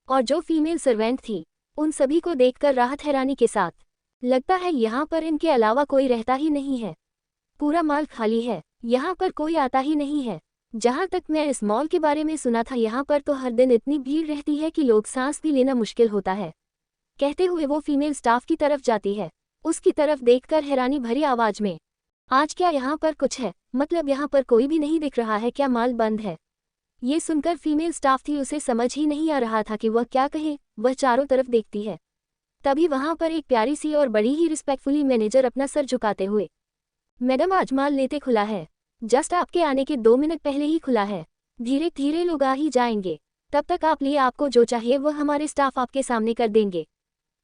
A: और जो फीमेल सर्वेंट थी उन सभी को देखकर राहत हैरानी के साथ, लगता है यहाँ पर इनके अलावा कोई रहता ही नहीं है, पूरा माल खाली है, यहाँ पर कोई आता ही नहीं है। जहाँ तक मैं इस मॉल के बारे में सुना था, यहाँ पर तो हर दिन इतनी भीड़ रहती है कि लोग सांस भी लेना मुश्किल होता है। कहते हुए वो फीमेल स्टाफ की तरफ जाती है, उसकी तरफ देखकर हैरानी भरी आवाज में, आज क्या यहाँ पर कुछ है, मतलब यहाँ पर कोई भी नहीं दिख रहा है क्या, माल बंद है। ये सुनकर फीमेल स्टाफ थी, उसे समझ ही नहीं आ रहा था कि वह क्या कहे, वह चारों तरफ देखती है। तभी वहां पर एक प्यारी सी और बड़ी ही रिस्पेक्टफुली मैनेजर अपना सर झुकाते हुए, मैडम आज माल लेते खुला है, जस्ट आपके आने के 2 मिनट पहले ही खुला है, धीरे धीरे लोग आ ही जाएंगे, तब तक आप लिए, आपको जो चाहिए वह हमारे स्टाफ आपके सामने कर देंगे।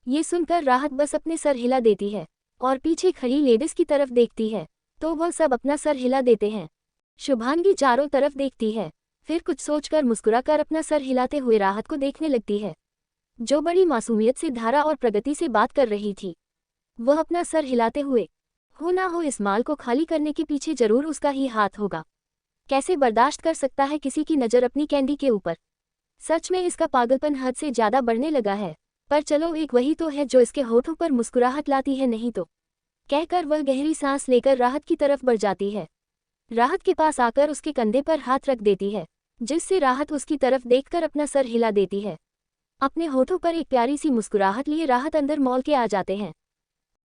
A: ये सुनकर राहत बस अपने सर हिला देती है और पीछे खड़ी लेडीज की तरफ देखती है तो वह सब अपना सर हिला देते हैं। शुभांगी चारों तरफ देखती है, फिर कुछ सोचकर मुस्कुराकर अपना सर हिलाते हुए राहत को देखने लगती है, जो बड़ी मासूमियत से धारा और प्रगति से बात कर रही थी। वह अपना सर हिलाते हुए, हो ना हो इस माल को खाली करने के पीछे जरूर उसका ही हाथ होगा, कैसे बर्दाश्त कर सकता है किसी की नज़र अपनी कैंडी के ऊपर, सच में इसका पागलपन हद से ज्यादा बढ़ने लगा है, पर चलो एक वही तो है जो इसके होठों पर मुस्कुराहट लाती है, नहीं तो, कहकर वह गहरी सांस लेकर राहत की तरफ बढ़ जाती है। राहत के पास आकर उसके कंधे पर हाथ रख देती है, जिससे राहत उसकी तरफ देखकर अपना सर हिला देती है। अपने होठों पर एक प्यारी सी मुस्कुराहट लिए राहत अंदर मॉल के आ जाते हैं।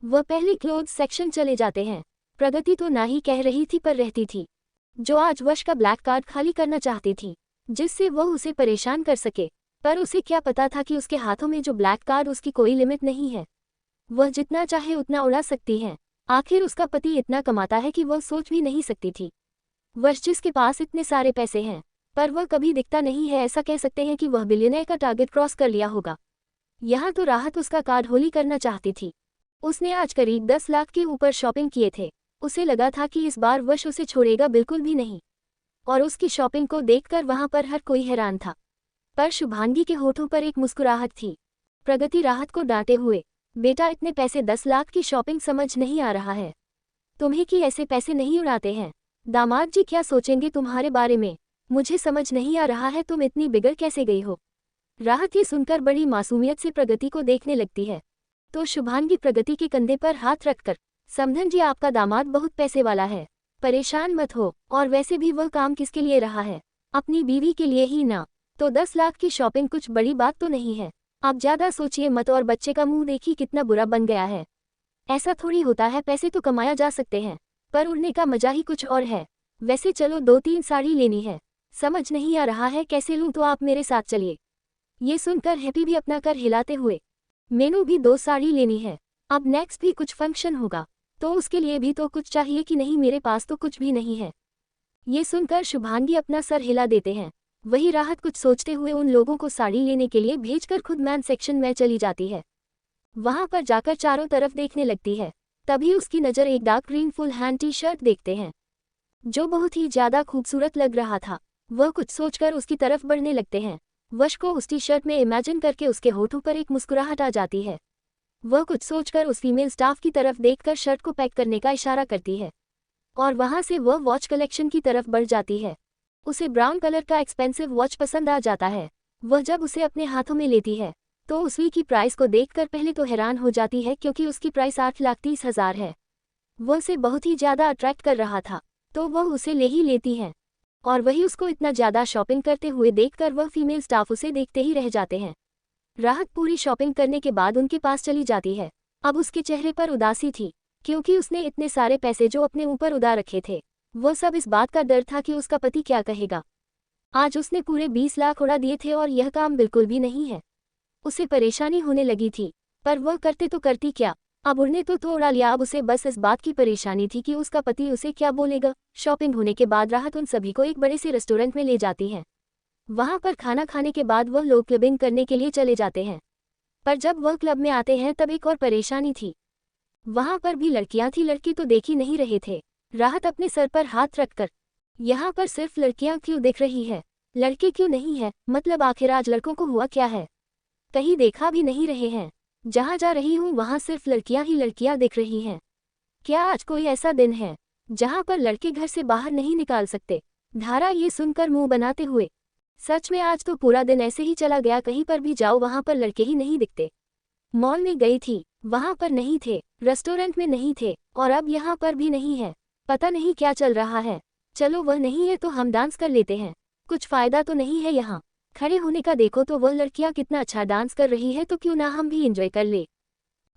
A: वह पहले क्लोथ्स सेक्शन चले जाते हैं। प्रगति तो ना ही कह रही थी पर रहती थी, जो आज वश का ब्लैक कार्ड खाली करना चाहती थी, जिससे वह उसे परेशान कर सके, पर उसे क्या पता था कि उसके हाथों में जो ब्लैक कार्ड उसकी कोई लिमिट नहीं है, वह जितना चाहे उतना उड़ा सकती है। आखिर उसका पति इतना कमाता है कि वह सोच भी नहीं सकती थी। वर्ष जिसके पास इतने सारे पैसे हैं, पर वह कभी दिखता नहीं है। ऐसा कह सकते हैं कि वह बिलियनर का टारगेट क्रॉस कर लिया होगा। यहाँ तो राहत उसका कार्ड होली करना चाहती थी। उसने आज करीब 10 लाख के ऊपर शॉपिंग किए थे। उसे लगा था कि इस बार वश उसे छोड़ेगा बिल्कुल भी नहीं, और उसकी शॉपिंग को देखकर वहां पर हर कोई हैरान था। पर शुभांगी के होठों पर एक मुस्कुराहट थी। प्रगति राहत को डांटे हुए, बेटा इतने पैसे 10 लाख की शॉपिंग समझ नहीं आ रहा है तुम्हें कि ऐसे पैसे नहीं उड़ाते हैं। दामाद जी क्या सोचेंगे तुम्हारे बारे में, मुझे समझ नहीं आ रहा है तुम इतनी बिगड़ कैसे गई हो। राहत ये सुनकर बड़ी मासूमियत से प्रगति को देखने लगती है। तो शुभांगी प्रगति के कंधे पर हाथ रखकर, समधन जी आपका दामाद बहुत पैसे वाला है, परेशान मत हो, और वैसे भी वह काम किसके लिए रहा है, अपनी बीवी के लिए ही ना। तो 10 लाख की शॉपिंग कुछ बड़ी बात तो नहीं है, आप ज्यादा सोचिए मत। और बच्चे का मुंह देखिए कितना बुरा बन गया है। ऐसा थोड़ी होता है, पैसे तो कमाया जा सकते हैं, पर उड़ने का मजा ही कुछ और है। वैसे चलो 2-3 साड़ी लेनी है, समझ नहीं आ रहा है कैसे लूँ, तो आप मेरे साथ चलिए। ये सुनकर हैप्पी भी अपना कर हिलाते हुए, मेनू भी 2 साड़ी लेनी है, अब नेक्स्ट भी कुछ फंक्शन होगा तो उसके लिए भी तो कुछ चाहिए कि नहीं, मेरे पास तो कुछ भी नहीं है। ये सुनकर शुभांगी अपना सर हिला देते हैं। वही राहत कुछ सोचते हुए उन लोगों को साड़ी लेने के लिए भेजकर खुद मैन सेक्शन में चली जाती है। वहां पर जाकर चारों तरफ देखने लगती है। तभी उसकी नज़र एक dark green full hand T shirt देखते हैं जो बहुत ही ज्यादा खूबसूरत लग रहा था। वह कुछ सोचकर उसकी तरफ बढ़ने लगते हैं। वश को उस टी शर्ट में इमेजिन करके उसके होठों पर एक मुस्कुराहट आ जाती है। वह कुछ सोचकर उस फीमेल स्टाफ की तरफ देखकर शर्ट को पैक करने का इशारा करती है, और वहां से वह वॉच कलेक्शन की तरफ बढ़ जाती है। उसे ब्राउन कलर का एक्सपेंसिव वॉच पसंद आ जाता है। वह जब उसे अपने हाथों में लेती है तो उसकी की प्राइस को देखकर पहले तो हैरान हो जाती है, क्योंकि उसकी प्राइस 8,30,000 है। वह उसे बहुत ही ज्यादा अट्रैक्ट कर रहा था, तो वह उसे ले ही लेती है। और वही उसको इतना ज्यादा शॉपिंग करते हुए देखकर वह फीमेल स्टाफ उसे देखते ही रह जाते हैं। राहत पूरी शॉपिंग करने के बाद उनके पास चली जाती है। अब उसके चेहरे पर उदासी थी, क्योंकि उसने इतने सारे पैसे जो अपने ऊपर उड़ा रखे थे, वह सब इस बात का डर था कि उसका पति क्या कहेगा। आज उसने पूरे 20 लाख उड़ा दिए थे और यह काम बिल्कुल भी नहीं है। उसे परेशानी होने लगी थी, पर वह करते तो करती क्या, अब उड़ने तो उड़ा लिया। अब उसे बस इस बात की परेशानी थी कि उसका पति उसे क्या बोलेगा। शॉपिंग होने के बाद राहत उन सभी को एक बड़े से रेस्टोरेंट में ले जाती है। वहां पर खाना खाने के बाद वह लोग क्लबिंग करने के लिए चले जाते हैं। पर जब वह क्लब में आते हैं तब एक और परेशानी थी। वहां पर भी लड़कियां थी, लड़की तो देख ही नहीं रहे थे। राहत अपने सर पर हाथ रखकर, यहाँ पर सिर्फ लड़कियां क्यों दिख रही है, लड़के क्यों नहीं है, मतलब आखिर आज लड़कों को हुआ क्या है, कहीं देखा भी नहीं रहे हैं। जहाँ जा रही हूँ वहाँ सिर्फ लड़कियां ही लड़कियां दिख रही हैं। क्या आज कोई ऐसा दिन है जहाँ पर लड़के घर से बाहर नहीं निकाल सकते। धारा ये सुनकर मुंह बनाते हुए, सच में आज तो पूरा दिन ऐसे ही चला गया, कहीं पर भी जाओ वहां पर लड़के ही नहीं दिखते। मॉल में गई थी, वहां पर नहीं थे, रेस्टोरेंट में नहीं थे, और अब यहाँ पर भी नहीं है। पता नहीं क्या चल रहा है। चलो वह नहीं है तो हम डांस कर लेते हैं, कुछ फायदा तो नहीं है यहाँ खड़े होने का। देखो तो वह लड़कियां कितना अच्छा डांस कर रही है, तो क्यों ना हम भी एंजॉय कर ले।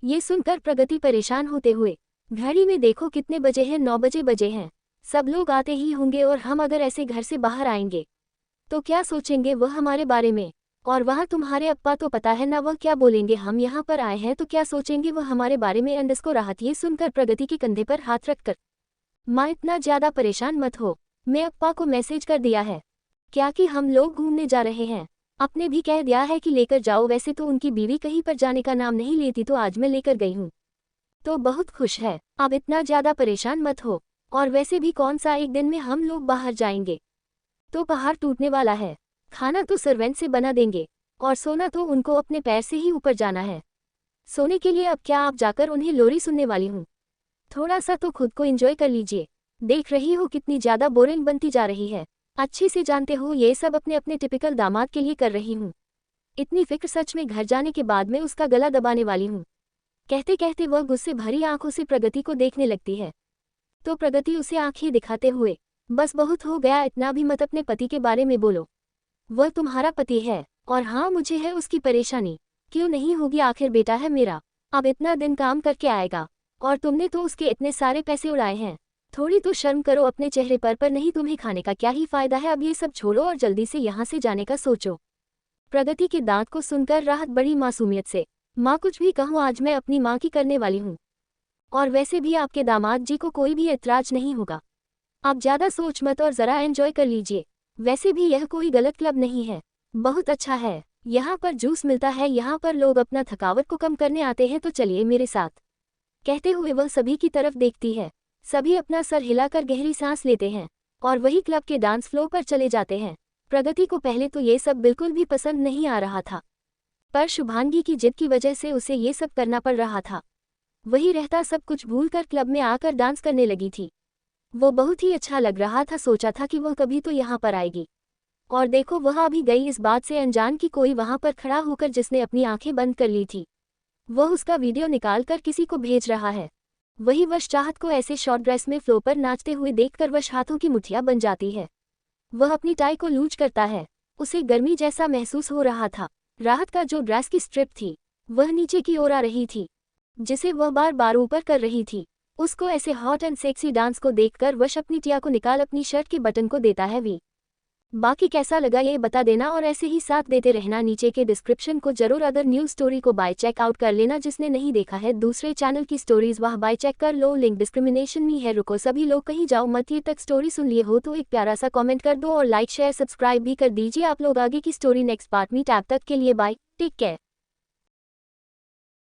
A: ये सुनकर प्रगति परेशान होते हुए, घड़ी में देखो कितने बजे हैं, 9 बजे हैं। सब लोग आते ही होंगे, और हम अगर ऐसे घर से बाहर आएंगे तो क्या सोचेंगे वह हमारे बारे में। और वहाँ तुम्हारे अप्पा तो पता है ना वह क्या बोलेंगे, हम यहाँ पर आए हैं तो क्या सोचेंगे वह हमारे बारे में। अंडस को राहत ये सुनकर प्रगति के कंधे पर हाथ रखकर, माँ इतना ज्यादा परेशान मत हो, मैं अप्पा को मैसेज कर दिया है क्या कि हम लोग घूमने जा रहे हैं। आपने भी कह दिया है कि लेकर जाओ। वैसे तो उनकी बीवी कहीं पर जाने का नाम नहीं लेती, तो आज मैं लेकर गई हूँ तो बहुत खुश है। अब इतना ज्यादा परेशान मत हो, और वैसे भी कौन सा एक दिन में हम लोग बाहर जाएंगे, तो पहाड़ टूटने वाला है। खाना तो सर्वेंट से बना देंगे, और सोना तो उनको अपने पैर से ही ऊपर जाना है। सोने के लिए अब क्या आप जाकर उन्हें लोरी सुनने वाली हूँ। थोड़ा सा तो खुद को एंजॉय कर लीजिए। देख रही हो कितनी ज्यादा बोरिंग बनती जा रही है। अच्छी से जानते हो ये सब अपने अपने टिपिकल दामाद के लिए कर रही हूँ। इतनी फिक्र सच में घर जाने के बाद मैं उसका गला दबाने वाली हूँ। कहते कहते वह गुस्से भरी आंखों से प्रगति को देखने लगती है। तो प्रगति उसे आंखें दिखाते हुए, बस बहुत हो गया, इतना भी मत अपने पति के बारे में बोलो। वह तुम्हारा पति है, और हाँ मुझे है उसकी परेशानी। क्यों नहीं होगी, आखिर बेटा है मेरा। अब इतना दिन काम करके आएगा, और तुमने तो उसके इतने सारे पैसे उड़ाए हैं। थोड़ी तो शर्म करो अपने चेहरे पर नहीं तुम्हें खाने का क्या ही फायदा है। अब ये सब छोड़ो और जल्दी से यहाँ से जाने का सोचो। प्रगति के दांत को सुनकर राहत बड़ी मासूमियत से, माँ कुछ भी कहूँ आज मैं अपनी माँ की करने वाली हूँ, और वैसे भी आपके दामाद जी को कोई भी ऐतराज नहीं होगा। आप ज्यादा सोच मत और जरा एंजॉय कर लीजिए। वैसे भी यह कोई गलत क्लब नहीं है, बहुत अच्छा है। यहाँ पर जूस मिलता है, यहाँ पर लोग अपना थकावट को कम करने आते हैं, तो चलिए मेरे साथ। कहते हुए वह सभी की तरफ देखती है। सभी अपना सर हिलाकर गहरी सांस लेते हैं और वही क्लब के डांस फ्लोर पर चले जाते हैं। प्रगति को पहले तो ये सब बिल्कुल भी पसंद नहीं आ रहा था, पर शुभांगी की जिद की वजह से उसे ये सब करना पड़ रहा था। वही रहता सब कुछ भूलकर क्लब में आकर डांस करने लगी थी। वो बहुत ही अच्छा लग रहा था, सोचा था कि वह कभी तो यहाँ पर आएगी, और देखो वह अभी गई, इस बात से अनजान कि कोई वहाँ पर खड़ा होकर जिसने अपनी आंखें बंद कर ली थी, वह उसका वीडियो निकालकर किसी को भेज रहा है। वही वश चाहत को ऐसे शॉर्ट ड्रेस में फ्लो पर नाचते हुए देखकर वश हाथों की मुठ्ठियां बन जाती है। वह अपनी टाई को लूज करता है, उसे गर्मी जैसा महसूस हो रहा था। राहत का जो ड्रेस की स्ट्रिप थी वह नीचे की ओर आ रही थी, जिसे वह बार बार ऊपर कर रही थी। उसको ऐसे हॉट एंड सेक्सी डांस को देखकर वश अपनी टिया को निकाल अपनी शर्ट के बटन को देता है वी। बाकी कैसा लगा ये बता देना और ऐसे ही साथ देते रहना। नीचे के डिस्क्रिप्शन को जरूर अगर न्यूज़ स्टोरी को बाय चेक आउट कर लेना, जिसने नहीं देखा है दूसरे चैनल की स्टोरीज वह बाय चेक कर लो, लिंक डिस्क्रिमिनेशन में है। रुको सभी लोग कहीं जाओ मत, ये तक स्टोरी सुन लिए हो तो एक प्यारा सा कमेंट कर दो और लाइक शेयर सब्सक्राइब भी कर दीजिए। आप लोग आगे की स्टोरी नेक्स्ट पार्ट में, तब तक के लिए बाय, टेक केयर।